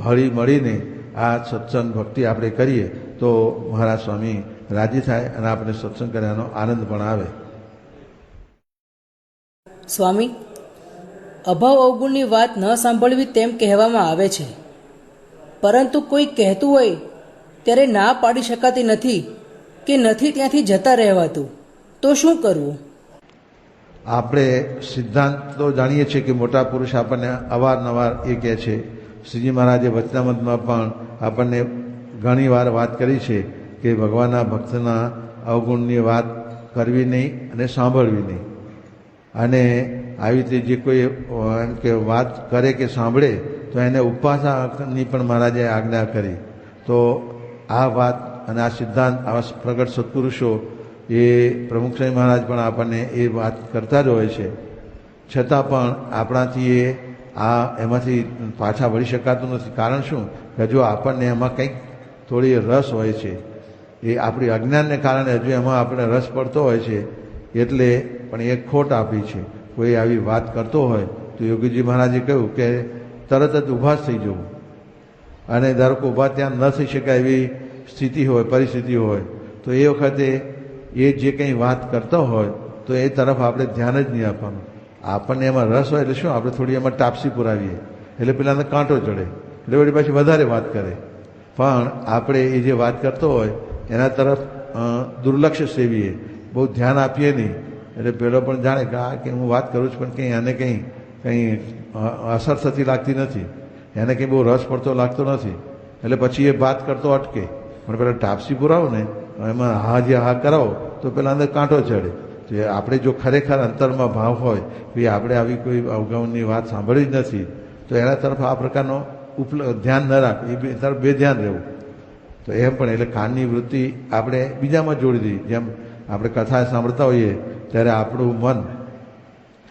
હળી મળીને આ સત્સંગ ભક્તિ આપણે કરીએ તો મહારાજ સ્વામી રાજી થાય અને આપણે સત્સંગ કર્યાનો આનંદ પણ આવે. સ્વામી, અભાવ અવગુણની વાત ન સાંભળવી તેમ કહેવામાં આવે છે, પરંતુ કોઈ કહેતું હોય ત્યારે ના પાડી શકાતી નથી કે નથી ત્યાંથી જતા રહેવાતું, તો શું કરવું? આપણે સિદ્ધાંત તો જાણીએ છીએ કે મોટા પુરુષ આપણને અવારનવાર એ કહે છે. શ્રીજી મહારાજે વચનામૃતમાં પણ આપણને ઘણીવાર વાત કરી છે કે ભગવાનના ભક્તના અવગુણની વાત કરવી નહીં અને સાંભળવી નહીં. અને આવી રીતે જે કોઈ એમ કે વાત કરે કે સાંભળે તો એને ઉપાસનાની પણ મહારાજે આજ્ઞા કરી. તો આ વાત અને આ સિદ્ધાંત આવા પ્રગટ સત્પુરુષો એ પ્રમુખ સ્વામી મહારાજ પણ આપણને એ વાત કરતા જ હોય છે. છતાં પણ આપણાથી એમાંથી પાછા વળી શકાતું નથી. કારણ શું કે હજુ આપણને એમાં કંઈક થોડી રસ હોય છે, એ આપણી અજ્ઞાનને કારણે હજુ એમાં આપણે રસ પડતો હોય છે. એટલે પણ એ ખોટ આપી છે. કોઈ આવી વાત કરતો હોય તો યોગીજી મહારાજે કહ્યું કે તરત જ ઊભા થઈ જવું, અને ધારો કે ઊભા ત્યાં ન થઈ શકાય એવી સ્થિતિ હોય, પરિસ્થિતિ હોય, તો એ વખતે એ જે કંઈ વાત કરતો હોય તો એ તરફ આપણે ધ્યાન જ નહીં આપવાનું. આપણને એમાં રસ હોય એટલે શું આપણે થોડી એમાં ટાપસી પુરાવીએ એટલે પેલાને કાંટો ચડે એટલે વળી પાછી વધારે વાત કરે. પણ આપણે એ જે વાત કરતો હોય એના તરફ દુર્લક્ષ્ય સેવીએ, બહુ ધ્યાન આપીએ નહીં એટલે પેલો પણ જાણે કે આ કે હું વાત કરું છું પણ કંઈ આને કંઈ અસર થતી લાગતી નથી, એને કંઈ બહુ રસ પડતો લાગતો નથી એટલે પછી એ વાત કરતો અટકે. પણ પેલા ટાપસી પુરાવો ને એમાં હા જે હા કરાવો તો પેલા અંદર કાંટો ચડે. તો આપણે જો ખરેખર અંતરમાં ભાવ હોય કે આપણે આવી કોઈ અવગણની વાત સાંભળી જ નથી તો એના તરફ આ પ્રકારનો ધ્યાન ન રાખવું, એ તરફ બેધ્યાન રહેવું. તો એમ પણ એટલે કાનની વૃત્તિ આપણે બીજામાં જોડી દઈએ. જેમ આપણે કથા સાંભળતા હોઈએ ત્યારે આપણું મન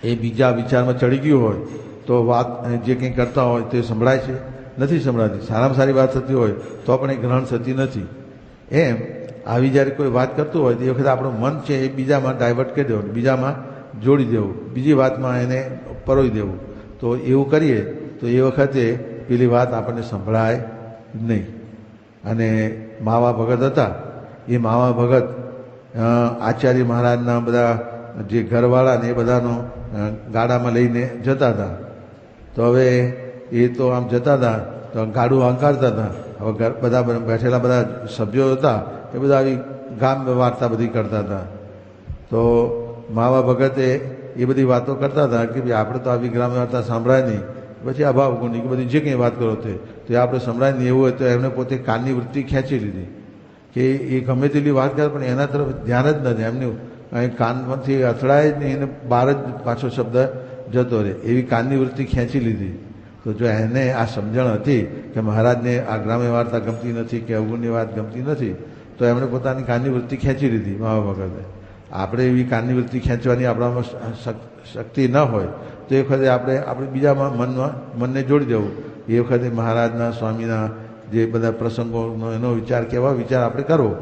એ બીજા વિચારમાં ચડી ગયું હોય તો વાત જે કંઈ કરતા હોય તે સંભળાય છે, નથી સંભળાતી. સારામાં સારી વાત થતી હોય તો પણ એ ગ્રહણ થતી નથી. એમ આવી જ્યારે કોઈ વાત કરતું હોય તો એ વખતે આપણું મન છે એ બીજામાં ડાયવર્ટ કરી દેવું, બીજામાં જોડી દેવું, બીજી વાતમાં એને પરોવી દેવું. તો એવું કરીએ તો એ વખતે પેલી વાત આપણને સંભળાય નહીં. અને માવા ભગત હતા એ માવા ભગત આચાર્ય મહારાજના બધા જે ઘરવાળા ને એ બધાનો ગાડામાં લઈને જતા હતા. તો હવે એ તો આમ જતા હતા તો ગાડું હંકારતા હતા. હવે બધા બેઠેલા બધા સભ્યો હતા એ બધા આવી ગામ વાર્તા બધી કરતા હતા. તો માવા ભગતે એ બધી વાતો કરતા હતા કે ભાઈ આપણે તો આવી ગ્રામ વાર્તા સાંભળાય નહીં, પછી અભાવ ગુણની કે બધી જે કંઈ વાત કરો તે આપણે સંભળાય નહીં એવું હોય તો એમને પોતે કાનની વૃત્તિ ખેંચી લીધી કે એ ગમે તેટલી વાત કરે પણ એના તરફ ધ્યાન જ નથી, એમને કાનમાંથી અથડાય જ નહીં, એને બહાર જ પાછો શબ્દ જતો રહે એવી કાનની વૃત્તિ ખેંચી લીધી. તો જો એને આ સમજણ હતી કે મહારાજને આ ગ્રામ્ય વાર્તા ગમતી નથી કે અવગુણની વાત ગમતી નથી તો એમણે પોતાની કાનની વૃત્તિ ખેંચી લીધી માવા ભગતે. આપણે એવી કાનની વૃત્તિ ખેંચવાની આપણામાં શક્તિ ન હોય તો એ વખતે આપણે બીજામાં મનને જોડી દેવું. એ વખતે મહારાજના સ્વામીના જે બધા પ્રસંગોનો એનો વિચાર કેવા વિચાર આપણે કરવો,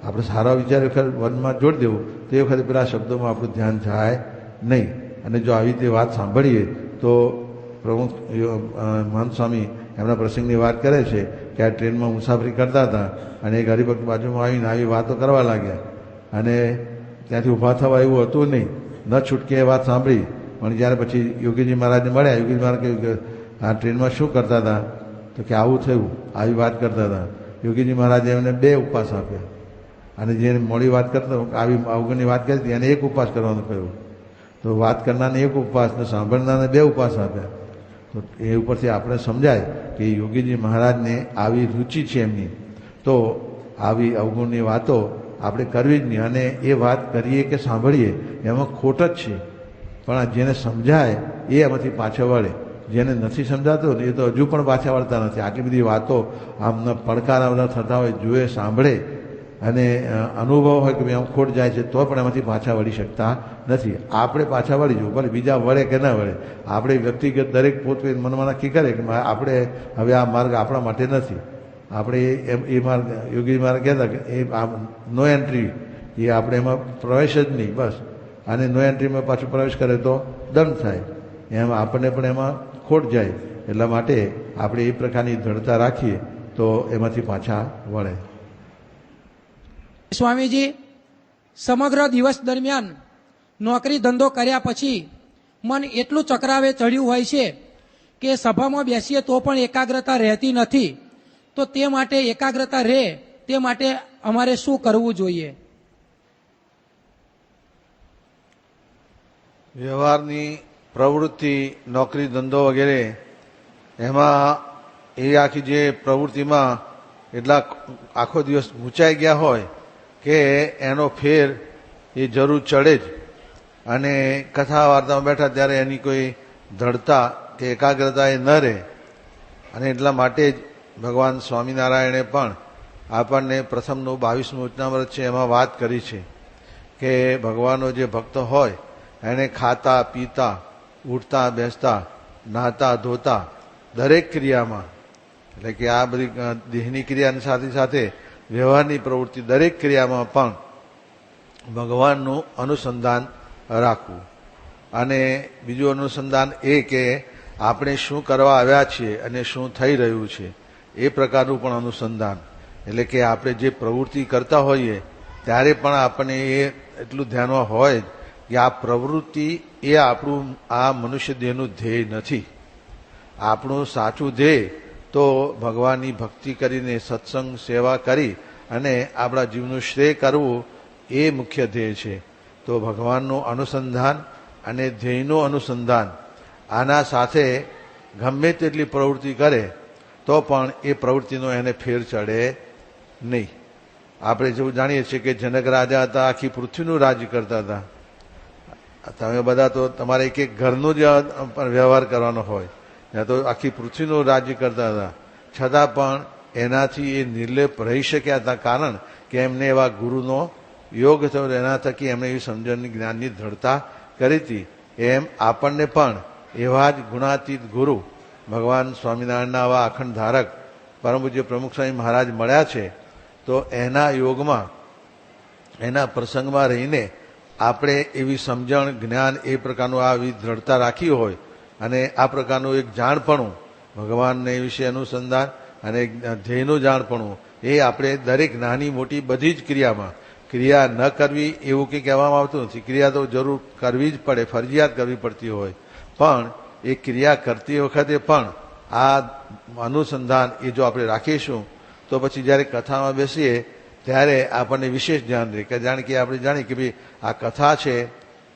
આપણે સારા વિચાર વખત મનમાં જોડી દેવું તો એ વખતે પેલા શબ્દોમાં આપણું ધ્યાન જાય નહીં. અને જો આવી રીતે વાત સાંભળીએ તો પ્રમુખ મહંત સ્વામી એમના પ્રસંગની વાત કરે છે કે આ ટ્રેનમાં મુસાફરી કરતા હતા અને એક હરિભક્ત બાજુમાં આવીને આવી વાતો કરવા લાગ્યા અને ત્યાંથી ઊભા થવા એવું હતું નહીં, ન છૂટકે એ વાત સાંભળી. પણ જ્યારે પછી યોગીજી મહારાજને મળ્યા, યોગીજી મહારાજ કહ્યું કે આ ટ્રેનમાં શું કરતા હતા તો કે આવું થયું, આવી વાત કરતા હતા. યોગીજી મહારાજે એમને 2 ઉપવાસ આપ્યા અને જેને મોડી વાત કરતા આવી અવગણની વાત કરી હતી એને 1 ઉપવાસ કરવાનું કહ્યું. તો વાત કરનારને 1 ઉપવાસ ને સાંભળનારને 2 ઉપવાસ આપ્યા. તો એ ઉપરથી આપણે સમજાય કે યોગીજી મહારાજને આવી રુચિ છે એમની, તો આવી અવગુણની વાતો આપણે કરવી જ નહીં. અને એ વાત કરીએ કે સાંભળીએ એમાં ખોટ જ છે, પણ જેને સમજાય એ એમાંથી પાછળ વળે, જેને નથી સમજાતું એ તો હજુ પણ પાછા વળતા નથી. આટલી બધી વાતો આમના પડકારા થતા હોય, જુએ, સાંભળે અને અનુભવ હોય કે ભાઈ આમ ખોટ જાય છે તો પણ એમાંથી પાછા વળી શકતા નથી. આપણે પાછા વળી જવું, ભલે બીજા વળે કે ના વળે. આપણે વ્યક્તિગત દરેક પોતે મનમાં નક્કી કરે કે આપણે હવે આ માર્ગ આપણા માટે નથી. આપણે એ માર્ગ યોગી માર્ગ કહેતા કે એ નો એન્ટ્રી, એ આપણે એમાં પ્રવેશ જ નહીં બસ. અને નો એન્ટ્રીમાં પાછું પ્રવેશ કરે તો દંડ થાય, એમ આપણને પણ એમાં ખોટ જાય. એટલા માટે આપણે એ પ્રકારની દ્રઢતા રાખીએ તો એમાંથી પાછા વળે. સ્વામીજી, સમગ્ર દિવસ દરમિયાન નોકરી ધંધો કર્યા પછી મન એટલું ચક્રાવે ચડ્યું હોય છે કે સભામાં બેસીએ તો પણ એકાગ્રતા રહેતી નથી. તો તે માટે એકાગ્રતા રહે તે માટે અમારે શું કરવું જોઈએ? વ્યવહારની પ્રવૃત્તિ, નોકરી ધંધો વગેરે એમાં એ આખી જે પ્રવૃત્તિમાં એટલા આખો દિવસ મૂંચાઈ ગયા હોય કે એનો ફેર એ જરૂર ચડે જ. અને કથા વાર્તામાં બેઠા ત્યારે એની કોઈ દ્રઢતા કે એકાગ્રતા એ ન રહે. અને એટલા માટે જ ભગવાન સ્વામિનારાયણે પણ આપણને પ્રથમનું 22મું વચનામૃત છે એમાં વાત કરી છે કે ભગવાનનો જે ભક્ત હોય એને ખાતા પીતા, ઉઠતા બેસતા, નહાતા ધોતા દરેક ક્રિયામાં, એટલે કે આ બધી દેહની ક્રિયાની સાથે સાથે વ્યવહારની પ્રવૃત્તિ દરેક ક્રિયામાં પણ ભગવાનનું અનુસંધાન રાખવું. અને બીજું અનુસંધાન એ કે આપણે શું કરવા આવ્યા છીએ અને શું થઈ રહ્યું છે એ પ્રકારનું પણ અનુસંધાન. એટલે કે આપણે જે પ્રવૃત્તિ કરતા હોઈએ ત્યારે પણ આપણને એ એટલું ધ્યાનમાં હોય કે આ પ્રવૃત્તિ એ આપણું આ મનુષ્ય દેહનું ધ્યેય નથી. આપણું સાચું ધ્યેય તો ભગવાનની ભક્તિ કરીને સત્સંગ સેવા કરી અને આપણા જીવનું શ્રેય કરવું એ મુખ્ય ધ્યેય છે. તો ભગવાનનું અનુસંધાન અને ધ્યેયનું અનુસંધાન આના સાથે ગમે તેટલી પ્રવૃત્તિ કરે તો પણ એ પ્રવૃત્તિનો એને ફેર ચડે નહીં. આપણે જેવું જાણીએ છીએ કે જનક રાજા હતા, આખી પૃથ્વીનું રાજ્ય કરતા હતા. તમે બધા તો તમારે એક એક ઘરનો જ વ્યવહાર કરવાનો હોય, ત્યાં તો આખી પૃથ્વીનું રાજ્ય કરતા હતા. છતાં પણ એનાથી એ નિર્લેપ રહી શક્યા હતા, કારણ કે એમને એવા ગુરુનો યોગ થયો. એના થકી એમને એવી સમજણની જ્ઞાનની દ્રઢતા કરી હતી. એમ આપણને પણ એવા જ ગુણાતીત ગુરુ ભગવાન સ્વામિનારાયણના આવા અખંડ ધારક પરમ પૂજ્ય પ્રમુખ સ્વામી મહારાજ મળ્યા છે. તો એના યોગમાં એના પ્રસંગમાં રહીને આપણે એવી સમજણ જ્ઞાન એ પ્રકારનું આવી દ્રઢતા રાખી હોય અને આ પ્રકારનું એક જાણપણું ભગવાનને વિશે અનુસંધાન અને ધ્યેયનું જાણપણું એ આપણે દરેક નાની મોટી બધી જ ક્રિયામાં, ક્રિયા ન કરવી એવું કંઈ કહેવામાં આવતું નથી. ક્રિયા તો જરૂર કરવી જ પડે, ફરજિયાત કરવી પડતી હોય, પણ એ ક્રિયા કરતી વખતે પણ આ અનુસંધાન એ જો આપણે રાખીશું તો પછી જ્યારે કથામાં બેસીએ ત્યારે આપણને વિશેષ ધ્યાન રહે કે જાણે કે આપણે જાણીએ કે ભાઈ આ કથા છે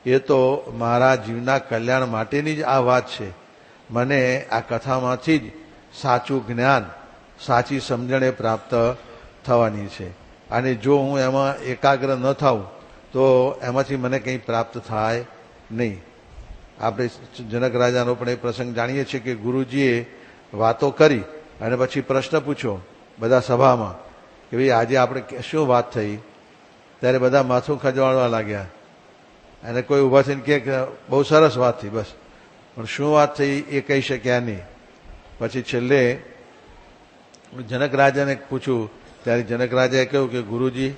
એ તો મારા જીવના કલ્યાણ માટેની જ આ વાત છે. મને આ કથામાંથી જ સાચું જ્ઞાન, સાચી સમજણે પ્રાપ્ત થવાની છે. અને જો હું એમાં એકાગ્ર ન થાઉં તો એમાંથી મને કંઈ પ્રાપ્ત થાય નહીં. આપણે જનક રાજાનો પણ એ પ્રસંગ જાણીએ છીએ કે ગુરુજીએ વાતો કરી અને પછી પ્રશ્ન પૂછ્યો બધા સભામાં કે ભાઈ આજે આપણે શું વાત થઈ? ત્યારે બધા માથું ખંજવાળવા લાગ્યા અને કોઈ ઊભા થઈને કે બહુ સરસ વાત થઈ, બસ. પણ શું વાત થઈ એ કહી શક્યા નહીં. પછી છેલ્લે જનક રાજાને પૂછ્યું ત્યારે જનક રાજાએ કહ્યું કે ગુરુજી,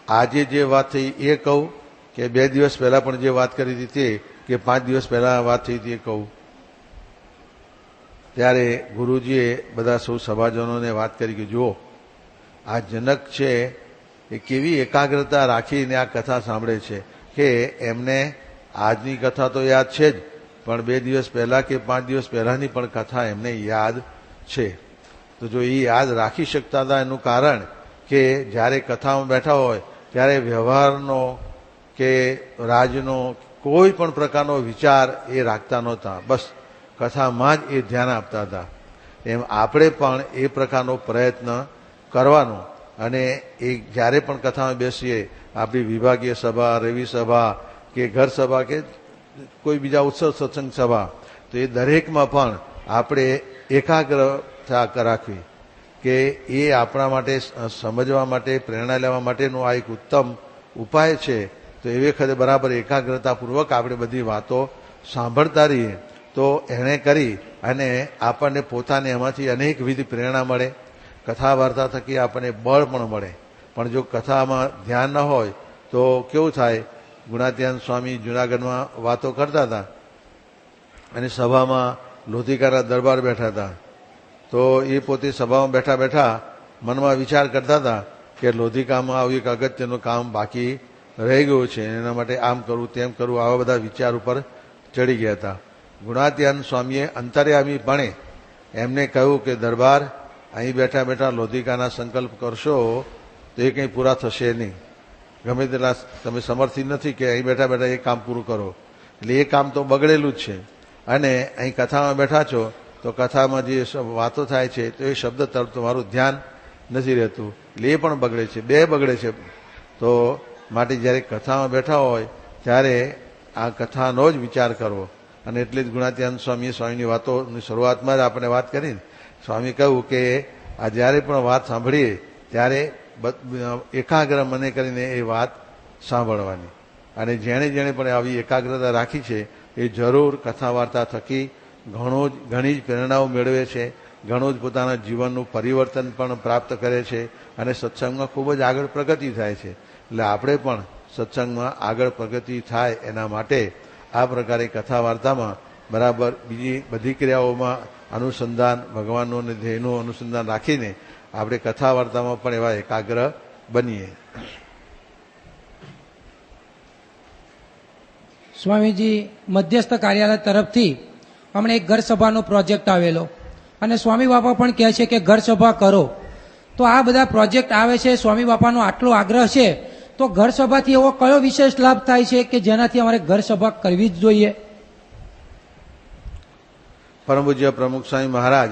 આજે જે વાત થઈ એ કહું કે 2 દિવસ પહેલા પણ જે વાત કરી હતી તે, કે 5 દિવસ પહેલા વાત થઈ હતી એ કહું? ત્યારે ગુરુજીએ બધા સૌ સભાજનોને વાત કરી કે જુઓ, આ જનક છે એ કેવી એકાગ્રતા રાખીને આ કથા સાંભળે છે કે એમને આજની કથા તો યાદ છે જ, પણ 2 દિવસ પહેલા કે 5 દિવસ પહેલાની પણ કથા એમને યાદ છે. તો જો એ યાદ રાખી શકતા હતા એનું કારણ કે જ્યારે કથામાં બેઠા હોય ત્યારે વ્યવહારનો કે રાજનો કોઈ પણ પ્રકારનો વિચાર એ રાખતા નહોતા, બસ કથામાં જ એ ધ્યાન આપતા હતા. એમ આપણે પણ એ પ્રકારનો પ્રયત્ન કરવાનો અને એ જ્યારે પણ કથામાં બેસીએ, આપણી વિભાગીય સભા, રવિ સભા કે ઘર સભા કે કોઈ બીજા ઉત્સવ સત્સંગ સભા, તો એ દરેકમાં પણ આપણે એકાગ્રતા રાખવી કે એ આપણા માટે સમજવા માટે, પ્રેરણા લેવા માટેનો આ એક ઉત્તમ ઉપાય છે. તો એ વખતે બરાબર એકાગ્રતાપૂર્વક આપણે બધી વાતો સાંભળતા રહીએ તો એણે કરી અને આપણને પોતાને એમાંથી અનેકવિધ પ્રેરણા મળે. કથા વાર્તા થકી આપણને બળ પણ મળે. પણ જો કથામાં ધ્યાન ન હોય તો કેવું થાય? ગુણાત્યાન સ્વામી જુનાગઢમાં વાતો કરતા હતા અને સભામાં લોધિકાના દરબાર બેઠા હતા. તો એ પોતે સભામાં બેઠા બેઠા મનમાં વિચાર કરતા હતા કે લોધિકામાં આવું એક અગત્યનું કામ બાકી રહી ગયું છે, એના માટે આમ કરવું તેમ કરવું, આવા બધા વિચાર ઉપર ચડી ગયા હતા. ગુણાત્યાન સ્વામીએ અંતર્યામીપણે એમને કહ્યું કે દરબાર, અહીં બેઠા બેઠા લોધિકાના સંકલ્પ કરશો તો એ કંઈ પૂરા થશે નહીં. ગમે તેટલા તમે સમર્થિત નથી કે અહીં બેઠા બેઠા એ કામ પૂરું કરો. એટલે એ કામ તો બગડેલું જ છે. અને અહીં કથામાં બેઠા છો તો કથામાં જે વાતો થાય છે તો એ શબ્દ તરફ તમારું ધ્યાન નથી રહેતું, એટલે એ પણ બગડે છે, 2 બગડે છે. તો માટે જ્યારે કથામાં બેઠા હોય ત્યારે આ કથાનો જ વિચાર કરવો. અને એટલે જ ગુણાત્યાન સ્વામીએ સ્વામીની વાતોની શરૂઆતમાં જ આપણે વાત કરી. સ્વામી કહ્યું કે આ જ્યારે પણ વાત સાંભળીએ ત્યારે એકાગ્ર મને કરીને એ વાત સાંભળવાની. અને જેણે જેણે પણ આવી એકાગ્રતા રાખી છે એ જરૂર કથા વાર્તા થકી ઘણી જ પ્રેરણાઓ મેળવે છે, ઘણું જ પોતાના જીવનનું પરિવર્તન પણ પ્રાપ્ત કરે છે અને સત્સંગમાં ખૂબ જ આગળ પ્રગતિ થાય છે. એટલે આપણે પણ સત્સંગમાં આગળ પ્રગતિ થાય એના માટે આ પ્રકારે કથા વાર્તામાં બરાબર બીજી બધી ક્રિયાઓમાં અનુસંધાન, ભગવાનનું અને ધ્યેયનું અનુસંધાન રાખીને આપણે કથા વાર્તામાં પણ એવા એકાગ્ર બનીએ. સ્વામીજી મધ્યસ્થ કાર્યાલય તરફથી હમણાં એક ઘર સભાનો પ્રોજેક્ટ આવેલો અને સ્વામી બાપા પણ કહે છે કે ઘર સભા કરો. તો આ બધા પ્રોજેક્ટ આવે છે, સ્વામી બાપાનો આટલો આગ્રહ છે, તો ઘર સભાથી એવો કયો વિશેષ લાભ થાય છે કે જેનાથી અમારે ઘર સભા કરવી જ જોઈએ? પરમ પૂજ્ય પ્રમુખ સ્વામી મહારાજ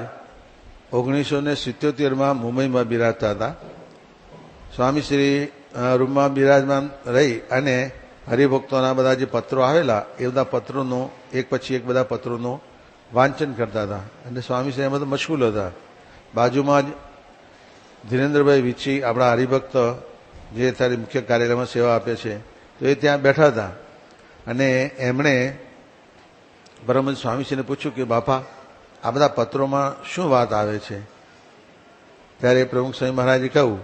1977માં મુંબઈમાં બિરાજતા હતા. સ્વામી શ્રી રૂમમાં બિરાજમાન રહી અને હરિભક્તોના બધા જે પત્રો આવેલા એ બધા પત્રોનું એક પછી એક બધા પત્રોનું વાંચન કરતા હતા અને સ્વામી શ્રી એમાં તો મશગુલ હતા. બાજુમાં જ ધીરેન્દ્રભાઈ વિછી, આપણા હરિભક્ત જે અત્યારે મુખ્ય કાર્યાલયમાં સેવા આપે છે, તો એ ત્યાં બેઠા હતા અને એમણે પરમહંસ સ્વામીશ્રીને પૂછ્યું કે બાપા, આ બધા પત્રોમાં શું વાત આવે છે? ત્યારે પ્રમુખ સ્વામી મહારાજે કહ્યું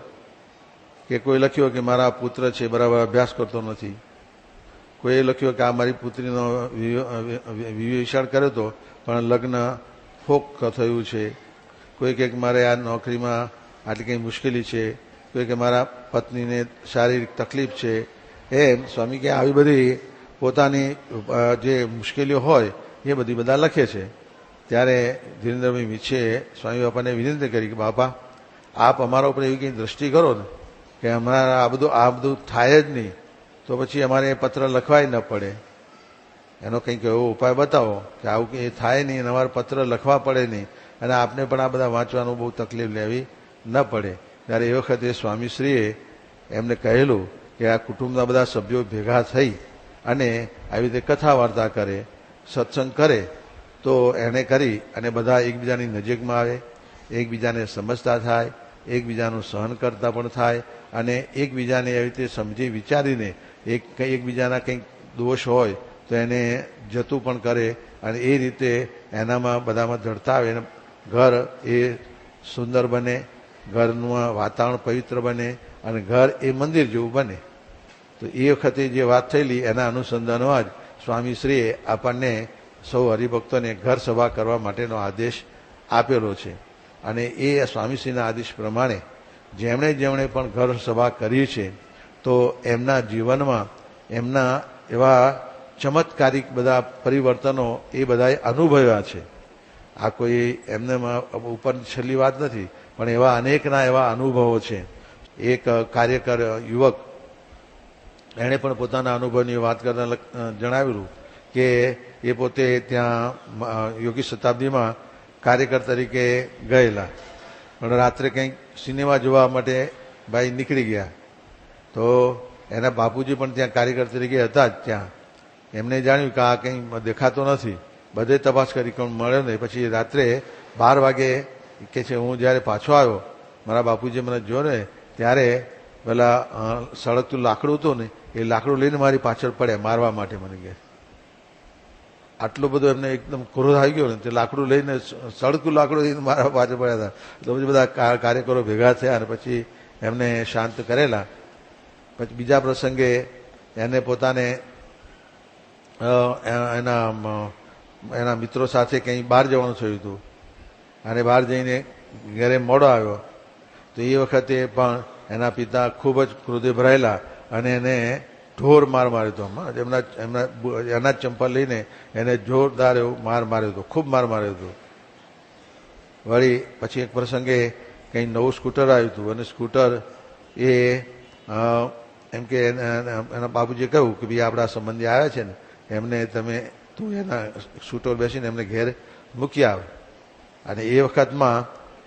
કે કોઈ લખ્યું કે મારા પુત્ર છે બરાબર અભ્યાસ કરતો નથી, કોઈએ લખ્યું કે આ મારી પુત્રીનો વિવેચાર કર્યો હતો પણ લગ્ન ફોક થયું છે, કોઈ કહે કે મારે આ નોકરીમાં આટલી કંઈ મુશ્કેલી છે, કોઈ કે મારા પત્નીને શારીરિક તકલીફ છે. એમ સ્વામી કે આવી બધી પોતાની જે મુશ્કેલીઓ હોય એ બધી બધા લખે છે. ત્યારે ધીરેન્દ્રભાઈ વિછે સ્વામી બાપાને વિનંતી કરી કે બાપા, આપ અમારા ઉપર એવી કંઈ દ્રષ્ટિ કરો ને કે અમારા આ બધું થાય જ નહીં, તો પછી અમારે એ પત્ર લખવાય ન પડે. એનો કંઈક એવો ઉપાય બતાવો કે આવું કંઈ થાય નહીં અને અમારે પત્ર લખવા પડે નહીં અને આપને પણ આ બધા વાંચવાનું બહુ તકલીફ લેવી ન પડે. ત્યારે એ વખતે સ્વામીશ્રીએ એમને કહેલું કે આ કુટુંબના બધા સભ્યો ભેગા થઈ અને આવી રીતે કથા વાર્તા કરે, સત્સંગ કરે, તો એને કરી અને બધા એકબીજાની નજીકમાં આવે, એકબીજાને સમજતા થાય, એકબીજાનું સહન કરતા પણ થાય અને એકબીજાને એવી રીતે સમજી વિચારીને એકબીજાના કંઈક દોષ હોય તો એને જતું પણ કરે અને એ રીતે એનામાં બધામાં દૃઢતા આવે. ઘર એ સુંદર બને, ઘરનું વાતાવરણ પવિત્ર બને અને ઘર એ મંદિર જેવું બને. તો એ વખતે જે વાત થયેલી એના અનુસંધાનમાં જ સ્વામીશ્રીએ આપણને સૌ હરિભક્તોને ઘર સભા કરવા માટેનો આદેશ આપેલો છે અને એ સ્વામીશ્રીના આદેશ પ્રમાણે જેમણે પણ ઘર સભા કરી છે તો એમના જીવનમાં એમના એવા ચમત્કારિક બધા પરિવર્તનો એ બધાએ અનુભવ્યા છે. આ કોઈ એમને ઉપર છેલ્લી વાત નથી, પણ એવા અનેકના એવા અનુભવો છે. એક કાર્યકર યુવક એણે પણ પોતાના અનુભવની વાત કરતા જણાવેલું કે એ પોતે ત્યાં યોગી શતાબ્દીમાં કાર્યકર તરીકે ગયેલા, પણ રાત્રે કંઈક સિનેમા જોવા માટે ભાઈ નીકળી ગયા. તો એના બાપુજી પણ ત્યાં કાર્યકર તરીકે હતા જ ત્યાં. એમને જાણ્યું કે આ કંઈ દેખાતો નથી, બધે તપાસ કરી પણ મળ્યો નહીં. પછી રાત્રે 12 વાગે કે છે હું જ્યારે પાછો આવ્યો, મારા બાપુજી મને જોયો ને ત્યારે પેલા સળગતું લાકડું હતું ને એ લાકડું લઈને મારી પાછળ પડ્યા મારવા માટે. મને કે આટલો બધો એમને એકદમ ક્રોધ આવી ગયો ને તે લાકડું લઈને સળગતું લાકડું લઈને મારવા પાછળ પડ્યા હતા. તો પછી બધા કાર્યકરો ભેગા થયા અને પછી એમને શાંત કરેલા. પછી બીજા પ્રસંગે એને પોતાને એના મિત્રો સાથે કંઈ બહાર જવાનું થયું હતું અને બહાર જઈને ઘરે મોડો આવ્યો. તો એ વખતે પણ એના પિતા ખૂબ જ ક્રોધે ભરાયેલા અને એને ઢોર માર માર્યો હતો. એના જ ચંપલ લઈને એને જોરદાર એવો માર માર્યો હતો, ખૂબ માર માર્યો હતો. વળી પછી એક પ્રસંગે કંઈ નવું સ્કૂટર આવ્યું હતું અને સ્કૂટર એ એમ કે એના બાપુજીએ કહ્યું કે ભાઈ આપણા સંબંધી આવ્યા છે ને એમને તું એના સ્કૂટર બેસીને એમને ઘેર મૂકી આવે. અને એ વખતમાં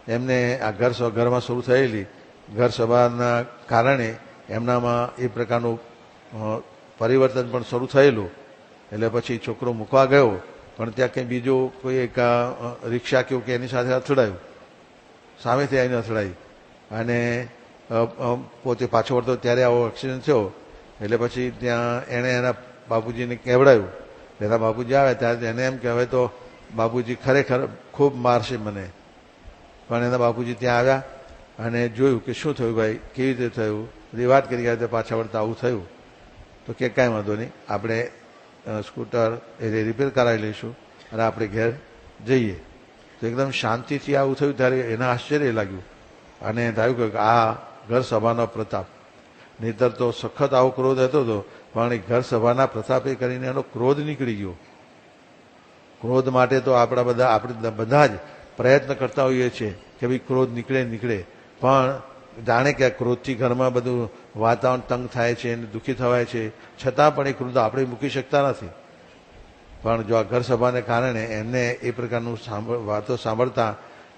એમને આ ઘરમાં શરૂ થયેલી ઘર સભાના કારણે એમનામાં એ પ્રકારનું પરિવર્તન પણ શરૂ થયેલું. એટલે પછી છોકરો મૂકવા ગયો પણ ત્યાં કંઈ બીજું કોઈ એક રિક્ષા કેવું કે એની સાથે અથડાયું, સામેથી આવીને અથડાઈ અને પોતે પાછો વળતો ત્યારે આવો એક્સિડન્ટ થયો. એટલે પછી ત્યાં એણે એના બાપુજીને કહેવડાયું. એના બાપુજી આવે ત્યારે એને એમ કે હવે તો બાપુજી ખરેખર ખૂબ મારશે મને. પણ એના બાપુજી ત્યાં આવ્યા અને જોયું કે શું થયું ભાઈ, કેવી રીતે થયું, બધી વાત કરી ગયા પાછા વળતા આવું થયું. તો કે કાંઈ વાંધો નહીં, આપણે સ્કૂટર એ રિપેર કરાવી લઈશું અને આપણે ઘેર જઈએ. તો એકદમ શાંતિથી આવું થયું ત્યારે એને આશ્ચર્ય લાગ્યું અને થયું કે આ ઘર સભાનો પ્રતાપ. નહીતર તો સખત આવો ક્રોધ હતો તો પણ એ ઘર સભાના પ્રતાપે કરીને એનો ક્રોધ નીકળી ગયો. ક્રોધ માટે તો આપણે બધા જ પ્રયત્ન કરતા હોઈએ છીએ કે ભાઈ ક્રોધ નીકળે પણ જાણે કે આ ક્રોધથી ઘરમાં બધું વાતાવરણ તંગ થાય છે અને દુઃખી થવાય છે, છતાં પણ એ ક્રોધ આપણે મૂકી શકતા નથી. પણ જો આ ઘર સભાને કારણે એમને એ પ્રકારનું વાતો સાંભળતા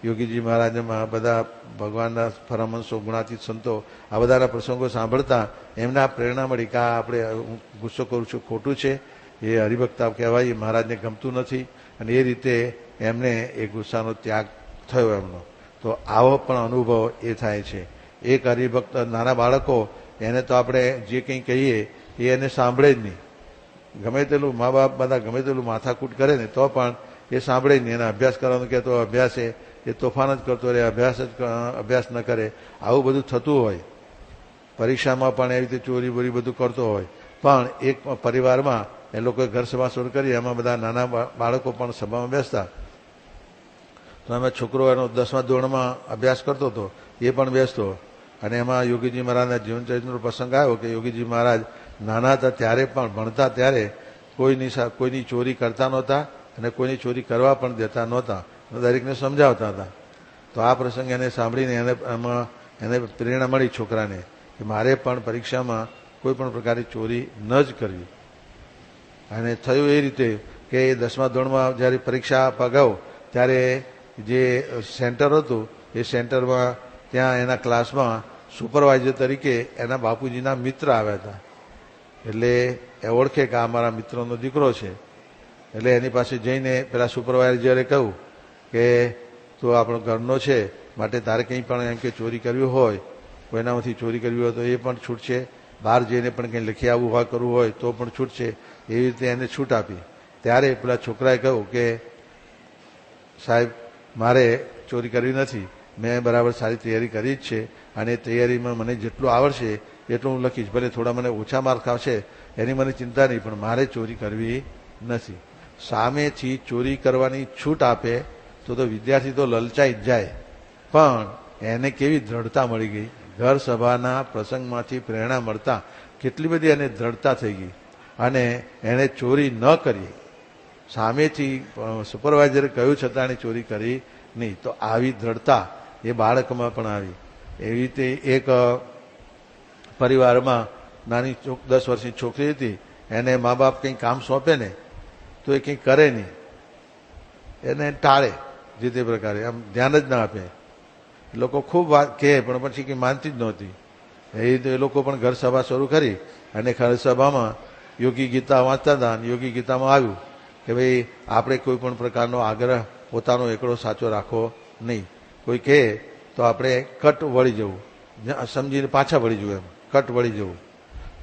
યોગીજી મહારાજમાં બધા ભગવાનના પરમહંસો ગુણાતીત સંતો આ બધાના પ્રસંગો સાંભળતા એમને આ પ્રેરણા મળી કે આ આપણે હું ગુસ્સો કરું છું ખોટું છે, એ હરિભક્તા કહેવાય, એ મહારાજને ગમતું નથી. અને એ રીતે એમને એ ગુસ્સાનો ત્યાગ થયો એમનો. તો આવો પણ અનુભવ એ થાય છે. એક હરિભક્ત નાના બાળકો એને તો આપણે જે કંઈ કહીએ એ એને સાંભળે જ નહીં. ગમે તેટલું મા બાપ બધા ગમે તેટલું માથાકૂટ કરે ને તો પણ એ સાંભળે જ નહીં. એને અભ્યાસ કરવાનું કહે તો અભ્યાસ એ તોફાન જ કરતો રહે, અભ્યાસ ન કરે. આવું બધું થતું હોય. પરીક્ષામાં પણ એવી રીતે ચોરી બોરી બધું કરતો હોય. પણ એક પરિવારમાં એ લોકોએ ઘર સભા શરૂ કરી, એમાં બધા નાના બાળકો પણ સભામાં બેસતા. તો એમાં છોકરો એનો 10મા ધોરણમાં અભ્યાસ કરતો હતો, એ પણ બેસતો. અને એમાં યોગીજી મહારાજના જીવનચરિત્રનો પ્રસંગ આવ્યો કે યોગીજી મહારાજ નાના હતા ત્યારે પણ ભણતા ત્યારે કોઈની ચોરી કરતા નહોતા અને કોઈની ચોરી કરવા પણ દેતા નહોતા, દરેકને સમજાવતા હતા. તો આ પ્રસંગ એને સાંભળીને એને પ્રેરણા મળી છોકરાને કે મારે પણ પરીક્ષામાં કોઈ પણ પ્રકારની ચોરી ન જ કરવી. અને થયું એ રીતે કે 10મા ધોરણમાં જ્યારે પરીક્ષા આપવા ગયો ત્યારે જે સેન્ટર હતું એ સેન્ટરમાં ત્યાં એના ક્લાસમાં સુપરવાઇઝર તરીકે એના બાપુજીના મિત્ર આવ્યા હતા. એટલે એ ઓળખે કે આ મારા મિત્રનો દીકરો છે. એટલે એની પાસે જઈને પેલા સુપરવાઇઝરે કહ્યું કે તું આપણો ઘરનો છે, માટે તારે કંઈ પણ એમ કે ચોરી કરવી હોય, કોઈનામાંથી ચોરી કરવી હોય તો એ પણ છૂટ છે, બહાર જઈને પણ કંઈ લખી આવવું હોય કરવું હોય તો પણ છૂટ છે. એવી રીતે એને છૂટ આપી. ત્યારે પેલા છોકરાએ કહ્યું કે સાહેબ મારે ચોરી કરવી નથી, મેં બરાબર સારી તૈયારી કરી જ છે અને તૈયારીમાં મને જેટલું આવડશે એટલું હું લખીશ, ભલે થોડા મને ઓછા માર્ક આવશે એની મને ચિંતા નહીં, પણ મારે ચોરી કરવી નથી. સામેથી ચોરી કરવાની છૂટ આપે તો વિદ્યાર્થી તો લલચાઈ જ જાય, પણ એને કેવી દ્રઢતા મળી ગઈ. ઘર સભાના પ્રસંગમાંથી પ્રેરણા મળતા કેટલી બધી એને દ્રઢતા થઈ ગઈ અને એને ચોરી ન કરી. સામેથી સુપરવાઇઝરે કહ્યું છતાં એણે ચોરી કરી નહીં. તો આવી દ્રઢતા એ બાળકમાં પણ આવી. એવી રીતે એક પરિવારમાં નાની 10 વર્ષની છોકરી હતી, એને મા બાપ કંઈ કામ સોંપે ને તો એ કંઈ કરે નહીં, એને ટાળે જે તે પ્રકારે, આમ ધ્યાન જ ના આપે. લોકો ખૂબ વાત કહે પણ પછી કંઈ માનતી જ નહોતી. એ રીતે એ લોકો પણ ઘર સભા શરૂ કરી અને ઘર સભામાં યોગી ગીતા વાંચતા હતા. અને યોગી ગીતામાં આવ્યું કે ભાઈ આપણે કોઈ પણ પ્રકારનો આગ્રહ પોતાનો એકડો સાચો રાખવો નહીં. કોઈ કહે તો આપણે કટ વળી જવું, સમજીને પાછા વળી જવું, એમ કટ વળી જવું.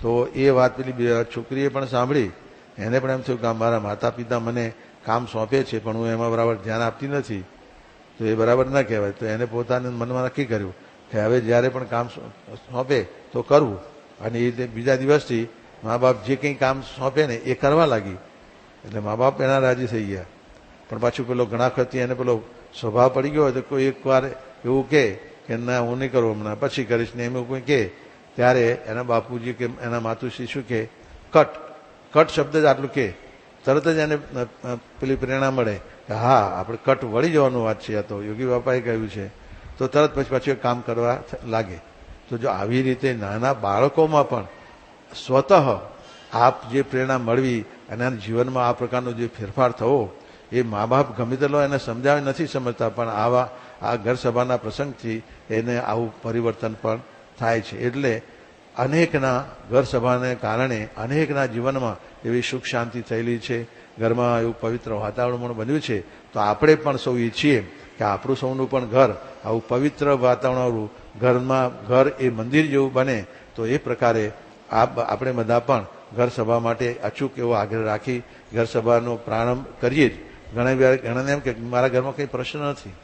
તો એ વાત પેલી છોકરીએ પણ સાંભળી. એને પણ એમ થયું કે મારા માતા પિતા મને કામ સોંપે છે પણ હું એમાં બરાબર ધ્યાન આપતી નથી, તો એ બરાબર ન કહેવાય. તો એને પોતાને મનમાં નક્કી કર્યું કે હવે જ્યારે પણ કામ સોંપે તો કરવું. અને એ રીતે બીજા દિવસથી મા બાપ જે કંઈ કામ સોંપે ને એ કરવા લાગી. એટલે મા બાપ એના રાજી થઈ ગયા. પણ પાછું પેલો ઘણા વખતથી એને પેલો સ્વભાવ પડી ગયો હોય તો કોઈ એકવાર એવું કહે કે ના હું નહીં કરું, હમણાં પછી કરીશ ને, એમ કોઈ કહે ત્યારે એના બાપુજી કે એના માતુશ્રી શું કહે, કટ કટ શબ્દ જ આટલું કહે, તરત જ એને પેલી પ્રેરણા મળે કે હા આપણે કટ વળી જવાનું વાત છે, આ તો યોગી બાપાએ કહ્યું છે. તો તરત પછી પાછું કામ કરવા લાગે. તો જો આવી રીતે નાના બાળકોમાં પણ સ્વતઃ આપ જે પ્રેરણા મળવી અને જીવનમાં આ પ્રકારનો જે ફેરફાર થવો, એ મા બાપ ગમે તેટલો એને સમજાવી નથી સમજતા, પણ આ ઘર સભાના પ્રસંગથી એને આવું પરિવર્તન પણ થાય છે. એટલે અનેકના ઘર સભાને કારણે અનેકના જીવનમાં એવી સુખ શાંતિ થયેલી છે, ઘરમાં એવું પવિત્ર વાતાવરણ પણ બન્યું છે. તો આપણે પણ સૌ ઈચ્છીએ કે આપણું સૌનું પણ ઘર આવું પવિત્ર વાતાવરણવાળું, ઘર એ મંદિર જેવું બને. તો એ પ્રકારે આપણે બધા પણ ઘર સભા માટે અચૂક એવો આગ્રહ રાખી ઘર સભાનો પ્રારંભ કરીએ જ. ઘણાને એમ કે મારા ઘરમાં કંઈ પ્રશ્ન નથી,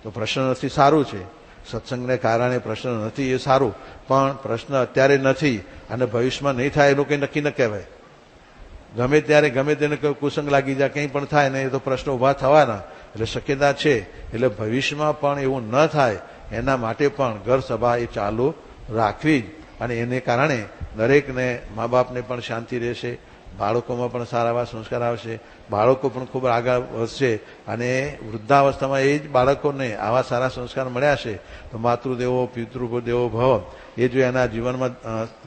તો પ્રશ્ન નથી સારું છે, સત્સંગને કારણે પ્રશ્ન નથી એ સારું, પણ પ્રશ્ન અત્યારે નથી અને ભવિષ્યમાં નહીં થાય એનું કંઈ નક્કી ન કહેવાય. ગમે ત્યારે ગમે તેને કુસંગ લાગી જાય, કંઈ પણ થાય ને એ તો પ્રશ્નો ઊભા થવાના, એટલે શક્યતા છે. એટલે ભવિષ્યમાં પણ એવું ન થાય એના માટે પણ ઘર સભા એ ચાલુ રાખવી જ. અને એને કારણે દરેકને મા બાપને પણ શાંતિ રહેશે, બાળકોમાં પણ સારા એવા સંસ્કાર આવશે, બાળકો પણ ખૂબ આગળ વધશે અને વૃદ્ધાવસ્થામાં એ જ બાળકોને આવા સારા સંસ્કાર મળ્યા છે તો માતૃદેવો પિતૃદેવો ભવ એ જો એના જીવનમાં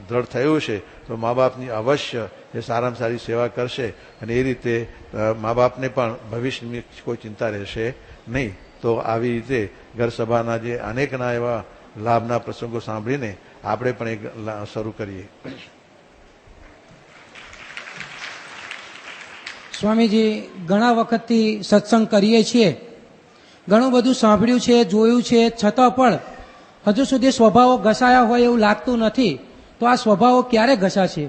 દ્રઢ થયું છે તો મા બાપની અવશ્ય એ સારામાં સારી સેવા કરશે અને એ રીતે મા બાપને પણ ભવિષ્યની કોઈ ચિંતા રહેશે નહીં. તો આવી રીતે ઘર સભાના જે અનેકના એવા લાભના પ્રસંગો સાંભળીને આપણે પણ એક શરૂ કરીએ. સ્વામીજી, ઘણા વખતથી સત્સંગ કરીએ છીએ, ઘણું બધું સાંભળ્યું છે, જોયું છે, છતાં પણ હજુ સુધી સ્વભાવો ઘસાયા હોય એવું લાગતું નથી. તો આ સ્વભાવો ક્યારે ઘસાશે?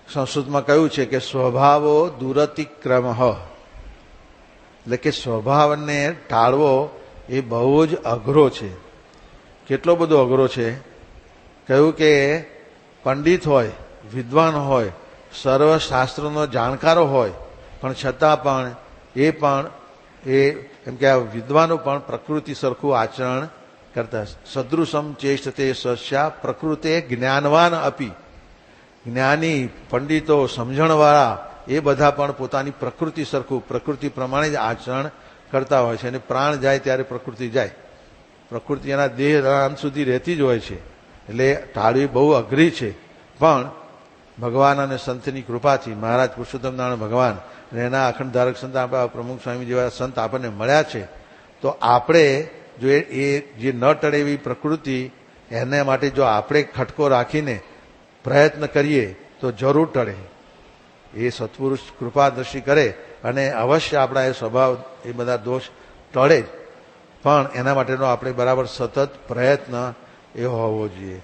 સંસ્કૃતમાં કહ્યું છે કે સ્વભાવો દુરતિક્રમ, એટલે કે સ્વભાવને ટાળવો એ બહુ જ અઘરો છે. કેટલો બધો અઘરો છે? કહ્યું કે પંડિત હોય, વિદ્વાન હોય, સર્વશાસ્ત્રનો જાણકારો હોય, પણ છતાં પણ એમ કે આ વિદ્વાનો પણ પ્રકૃતિ સરખું આચરણ કરતા. સદૃશમ ચેષ્ટતે સસ્યા પ્રકૃતે જ્ઞાનવાન અપી. જ્ઞાની પંડિતો સમજણવાળા એ બધા પણ પોતાની પ્રકૃતિ સરખું, પ્રકૃતિ પ્રમાણે જ આચરણ કરતા હોય છે. અને પ્રાણ જાય ત્યારે પ્રકૃતિ જાય, પ્રકૃતિ એના દેહ અંત સુધી રહેતી જ હોય છે. એટલે ટાળવી બહુ અઘરી છે. પણ ભગવાન અને સંતની કૃપાથી મહારાજ પુરુષોત્તમ નારાયણ ભગવાન અને એના અખંડ ધારક સંત આપણા પ્રમુખ સ્વામી જેવા સંત આપણને મળ્યા છે તો આપણે જો એ જે ન ટળે એવી પ્રકૃતિ એને માટે જો આપણે ખટકો રાખીને પ્રયત્ન કરીએ તો જરૂર ટળે. એ સત્પુરુષ કૃપાદર્શી કરે અને અવશ્ય આપણા એ સ્વભાવ એ બધા દોષ ટળે જ. પણ એના માટેનો આપણે બરાબર સતત પ્રયત્ન એ હોવો જોઈએ.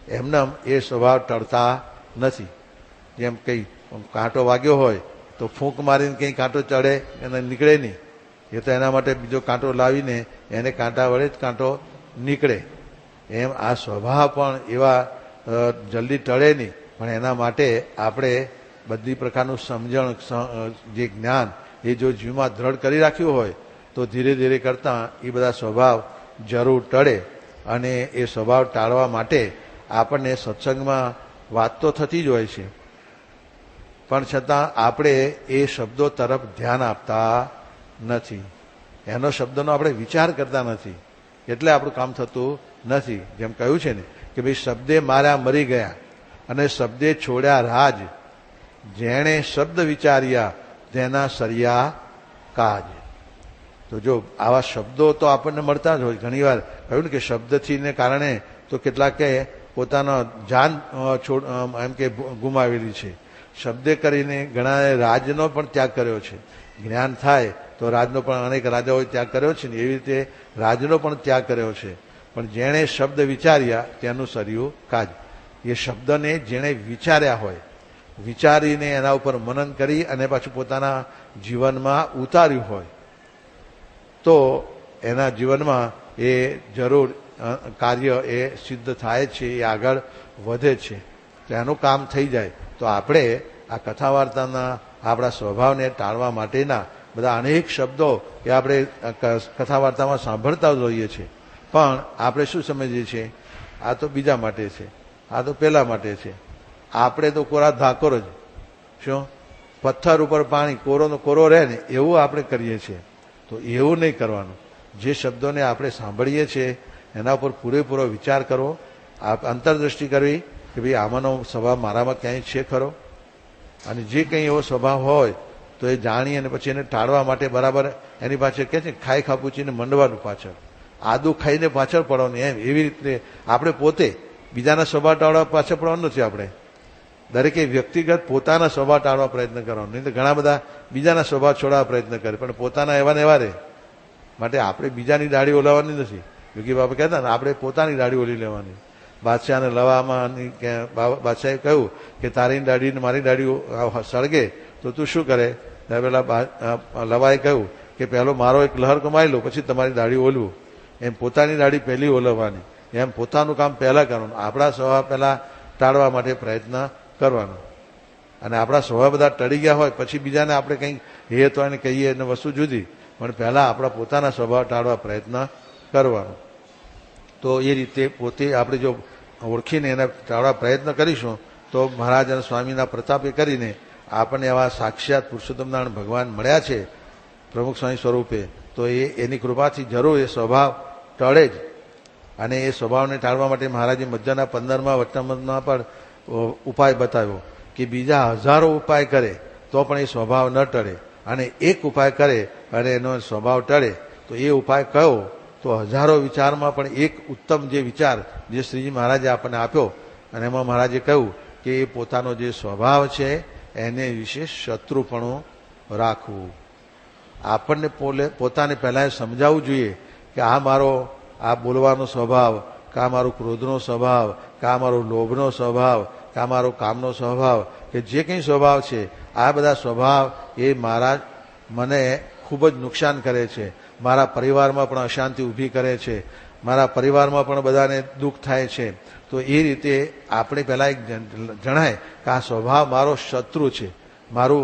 એમનેમ એ સ્વભાવ ટળતા નથી. જેમ કંઈ કાંટો વાગ્યો હોય તો ફૂંક મારીને કંઈ કાંટો ચડે એને નીકળે નહીં. એ તો એના માટે બીજો કાંટો લાવીને એને કાંટા વડે જ કાંટો નીકળે. એમ આ સ્વભાવ પણ એવા જલ્દી ટળે નહીં. પણ એના માટે આપણે બધી પ્રકારનું સમજણ, જે જ્ઞાન એ જો જીવમાં દ્રઢ કરી રાખ્યું હોય તો ધીરે ધીરે કરતાં એ બધા સ્વભાવ જરૂર ટળે. અને એ સ્વભાવ ટાળવા માટે આપણને સત્સંગમાં વાત તો થતી જ હોય છે, પણ છતાં આપણે એ શબ્દો તરફ ધ્યાન આપતા નથી. એનો શબ્દનો આપણે વિચાર કરતા નથી, એટલે આપણું કામ થતું નથી. જેમ કહ્યું છે ને કે ભાઈ શબ્દે માર્યા મરી ગયા અને શબ્દે છોડ્યા રાજ, જેણે શબ્દ વિચાર્યા તેના સરિયા કાજ. તો જો આવા શબ્દો તો આપણને મળતા જ હોય. ઘણી વાર કહ્યું ને કે શબ્દથી ને કારણે તો કેટલાકે પોતાનો જાન એમ કે ગુમાવેલી છે. શબ્દે કરીને ઘણાએ રાજનો પણ ત્યાગ કર્યો છે. જ્ઞાન થાય તો રાજનો પણ અનેક રાજાઓએ ત્યાગ કર્યો છે ને, એવી રીતે રાજનો પણ ત્યાગ કર્યો છે. પણ જેણે શબ્દ વિચાર્યા તેનું સર્યું કાજ. એ શબ્દને જેણે વિચાર્યા હોય, વિચારીને એના ઉપર મનન કરી અને પાછું પોતાના જીવનમાં ઉતાર્યું હોય તો એના જીવનમાં એ જરૂર કાર્ય એ સિદ્ધ થાય છે, એ આગળ વધે છે. તો એનું કામ થઈ જાય. તો આપણે આ કથા વાર્તાના આપણા સ્વભાવને ટાળવા માટેના બધા અનેક શબ્દો એ આપણે કથા વાર્તામાં સાંભળતા જ હોઈએ છીએ. પણ આપણે શું સમજીએ છીએ? આ તો બીજા માટે છે, આ તો પેલા માટે છે. આપણે તો કોરા ધાકોર જ. શું પથ્થર ઉપર પાણી, કોરોનો કોરો રહે ને એવું આપણે કરીએ છીએ. તો એવું નહીં કરવાનું. જે શબ્દોને આપણે સાંભળીએ છીએ એના ઉપર પૂરેપૂરો વિચાર કરવો, અંતરદ્રષ્ટિ કરવી કે ભાઈ આમાંનો સ્વભાવ મારામાં ક્યાંય છે ખરો. અને જે કંઈ એવો સ્વભાવ હોય તો એ જાણી અને પછી એને ટાળવા માટે બરાબર એની પાછળ કહે છે ખાઈ ખાપુચીને મંડવાનું પાછળ, આદુ ખાઈને પાછળ પડવાનું. એમ એવી રીતે આપણે પોતે બીજાના સ્વભાવ ટાળવા પાછળ પડવાનું નથી. આપણે દરેકે વ્યક્તિગત પોતાના સ્વભાવ ટાળવા પ્રયત્ન કરવાનો. નહીં તો ઘણા બધા બીજાના સ્વભાવ છોડવા પ્રયત્ન કરે, પણ પોતાના એવા ને એવા રહે. માટે આપણે બીજાની દાઢી ઓલાવવાની નથી. યોગી બાબા કહેતા ને આપણે પોતાની દાઢી ઓલી લેવાની. બાદશાહને લવામાં બાદશાહે કહ્યું કે તારી દાઢી મારી દાઢી સળગે તો તું શું કરે? પેલા લવાએ કહ્યું કે પહેલો મારો એક લહર કમાઈ લો પછી તમારી દાઢી ઓલવું. એમ પોતાની દાઢી પહેલી ઓલવવાની. એમ પોતાનું કામ પહેલા કરવાનું. આપણા સ્વભાવ પહેલા ટાળવા માટે પ્રયત્ન કરવાનો. અને આપણા સ્વભાવ બધા ટળી ગયા હોય પછી બીજાને આપણે કંઈક હે તો એને કહીએ એને વસ્તુ જુદી, પણ પહેલા આપણા પોતાના સ્વભાવ ટાળવા પ્રયત્ન કરવાનો. તો એ રીતે પોતે આપણે જો ઓળખીને એને ટાળવા પ્રયત્ન કરીશું તો મહારાજ અને સ્વામીના પ્રતાપે કરીને આપણને આવા સાક્ષાત પુરુષોત્તમનારાયણ ભગવાન મળ્યા છે પ્રમુખ સ્વામી સ્વરૂપે, તો એની કૃપાથી જરૂર એ સ્વભાવ ટળે જ. અને એ સ્વભાવને ટાળવા માટે મહારાજે મધ્યના 15મા વચનામૃતમાં પણ ઉપાય બતાવ્યો કે બીજા હજારો ઉપાય કરે તો પણ એ સ્વભાવ ન ટળે, અને એક ઉપાય કરે અને એનો સ્વભાવ ટળે તો એ ઉપાય કયો? તો હજારો વિચારમાં પણ એક ઉત્તમ જે વિચાર જે શ્રીજી મહારાજે આપણને આપ્યો, અને એમાં મહારાજે કહ્યું કે એ પોતાનો જે સ્વભાવ છે એને વિશે શત્રુપણું રાખવું. આપણને પોતાને પહેલાં સમજાવવું જોઈએ કે આ બોલવાનો સ્વભાવ, કે આ મારો ક્રોધનો સ્વભાવ, કે આ મારો લોભનો સ્વભાવ, કે આ મારો કામનો સ્વભાવ, કે જે કંઈ સ્વભાવ છે આ બધા સ્વભાવ એ મને ખૂબ જ નુકસાન કરે છે, મારા પરિવારમાં પણ અશાંતિ ઊભી કરે છે, મારા પરિવારમાં પણ બધાને દુઃખ થાય છે. તો એ રીતે આપણે પહેલાં એક જણાય કે આ સ્વભાવ મારો શત્રુ છે. મારું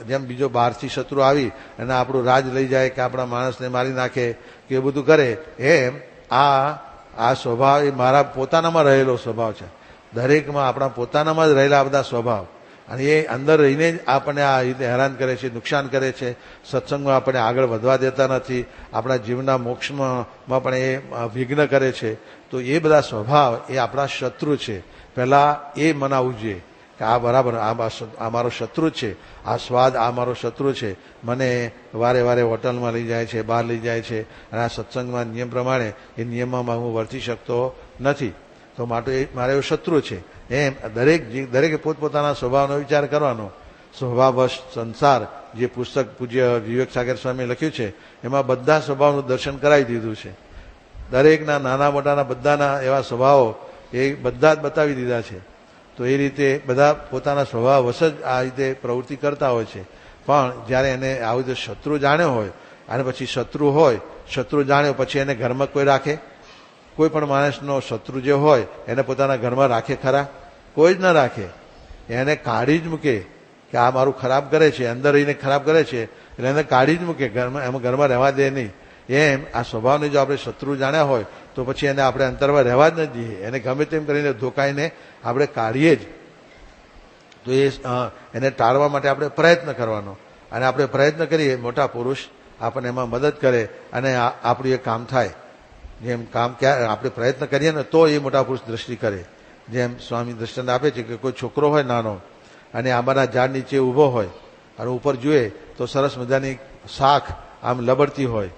જેમ બીજો બહારથી શત્રુ આવી અને આપણું રાજ લઈ જાય કે આપણા માણસને મારી નાખે કે એ બધું કરે, એમ આ સ્વભાવ એ મારા પોતાનામાં રહેલો સ્વભાવ છે. દરેકમાં આપણા પોતાનામાં જ રહેલા બધા સ્વભાવ, અને એ અંદર રહીને જ આપણને આ રીતે હેરાન કરે છે, નુકસાન કરે છે. સત્સંગમાં આપણને આગળ વધવા દેતા નથી, આપણા જીવનના મોક્ષમાં પણ એ વિઘ્ન કરે છે. તો એ બધા સ્વભાવ એ આપણા શત્રુ છે. પહેલાં એ મનાવવું જોઈએ કે આ બરાબર, આ મારો શત્રુ છે, આ સ્વાદ આ મારો શત્રુ છે, મને વારે વારે હોટલમાં લઈ જાય છે, બહાર લઈ જાય છે, અને આ સત્સંગમાં નિયમ પ્રમાણે એ નિયમમાં હું વર્તી શકતો નથી, તો માટે મારો એવો શત્રુ છે. એમ દરેકે પોતપોતાના સ્વભાવનો વિચાર કરવાનો. સ્વભાવવશ સંસાર જે પુસ્તક પૂજ્ય વિવેક સાગર સ્વામીએ લખ્યું છે એમાં બધા સ્વભાવનું દર્શન કરાવી દીધું છે. દરેકના નાના મોટાના બધાના એવા સ્વભાવો એ બધા જ બતાવી દીધા છે. તો એ રીતે બધા પોતાના સ્વભાવ વશ જ આ રીતે પ્રવૃત્તિ કરતા હોય છે. પણ જ્યારે એને આવું રીતે શત્રુ જાણ્યો હોય, અને પછી શત્રુ જાણ્યો પછી એને ઘરમાં કોઈ રાખે? કોઈ પણ માણસનો શત્રુ જે હોય એને પોતાના ઘરમાં રાખે ખરા? કોઈ જ ન રાખે. એને કાઢી જ મૂકે કે આ મારું ખરાબ કરે છે, અંદર રહીને ખરાબ કરે છે, એટલે એને કાઢી જ મૂકે, ઘરમાં રહેવા દે નહીં. એમ આ સ્વભાવને જો આપણે શત્રુ જાણ્યા હોય તો પછી એને આપણે અંતરમાં રહેવા જ ન દઈએ, એને ગમે તેમ કરીને ધોકાઈને આપણે કાઢીએ જ. તો એને ટાળવા માટે આપણે પ્રયત્ન કરવાનો, અને આપણે પ્રયત્ન કરીએ મોટા પુરુષ આપણને એમાં મદદ કરે અને આપણું એ કામ થાય. જેમ કામ ક્યારે આપણે પ્રયત્ન કરીએ ને તો એ મોટા પુરુષ દ્રષ્ટિ કરે. જેમ સ્વામી દ્રષ્ટાંત આપે છે કે કોઈ છોકરો હોય નાનો અને આંબાના ઝાડ નીચે ઊભો હોય અને ઉપર જુએ તો સરસ મજાની શાખ આમ લબડતી હોય,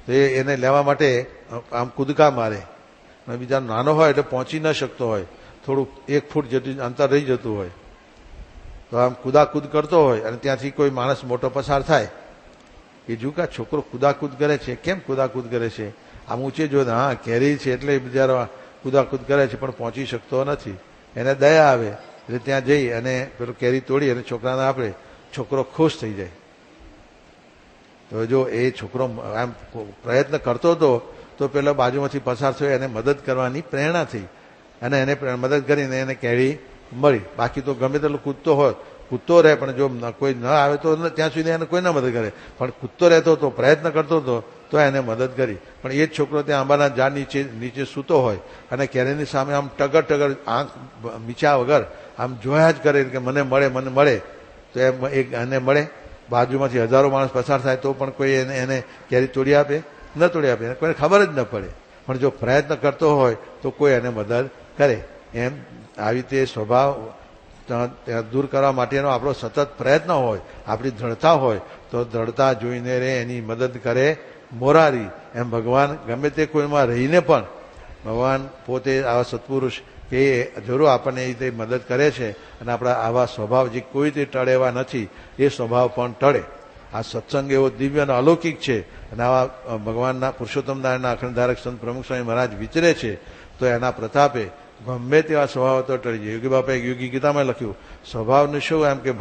તો એને લેવા માટે આમ કૂદકા મારે. બીજા નાનો હોય એટલે પહોંચી ન શકતો હોય, થોડુંક 1 ફૂટ જેટલું અંતર રહી જતું હોય, તો આમ કૂદાકૂદ કરતો હોય અને ત્યાંથી કોઈ માણસ મોટો પસાર થાય એ જુકા છોકરો કૂદાકૂદ કરે છે, કેમ કૂદાકૂદ કરે છે? આમ ઊંચે જો હા કેરી છે એટલે બિચારો કૂદાકૂદ કરે છે પણ પહોંચી શકતો નથી. એને દયા આવે એટલે ત્યાં જઈ અને પેલું કેરી તોડી અને છોકરાને આપે, છોકરો ખુશ થઈ જાય. તો જો એ છોકરો આમ પ્રયત્ન કરતો હતો તો પેલો બાજુમાંથી પસાર થયો, એને મદદ કરવાની પ્રેરણા થઈ અને એને મદદ કરીને એને કેરી મળી. બાકી તો ગમે તેટલું કૂદતો રહે પણ જો કોઈ ન આવે તો ત્યાં સુધી એને કોઈ ના મદદ કરે, પણ કૂદતો રહેતો હતો, પ્રયત્ન કરતો હતો તો એને મદદ કરી. પણ એ જ છોકરો ત્યાં આંબાના ઝાડ નીચે સૂતો હોય અને કેરીની સામે આમ ટગર આંખ મીચા વગર આમ જોયા જ કરે કે મને મળે, તો એમ એને મળે. બાજુમાંથી હજારો માણસ પસાર થાય તો પણ કોઈ એને કેરી તોડી આપે? ન તોડી આપે, કોઈને ખબર જ ન પડે. પણ જો પ્રયત્ન કરતો હોય તો કોઈ એને મદદ કરે. એમ આવી રીતે સ્વભાવ દૂર કરવા માટેનો આપણો સતત પ્રયત્ન હોય, આપણી દ્રઢતા હોય તો દ્રઢતા જોઈને રે એની મદદ કરે મોરારી. એમ ભગવાન ગમે તે કોઈમાં રહીને પણ ભગવાન પોતે આવા સત્પુરુષ કે જરૂર આપણને એ રીતે મદદ કરે છે, અને આપણા આવા સ્વભાવ જે કોઈ રીતે ટળે એવા નથી એ સ્વભાવ પણ ટળે. આ સત્સંગ એવો દિવ્ય અને અલૌકિક છે, અને આવા ભગવાનના પુરુષોત્તમ નારાયણના અખંડ સંત પ્રમુખ સ્વામી મહારાજ વિચરે છે તો એના પ્રતાપે ગમે તેવા સ્વભાવ તો ટળી જાય. યોગી બાપાએ યોગી ગીતામાં લખ્યું સ્વભાવનું શું એમ કે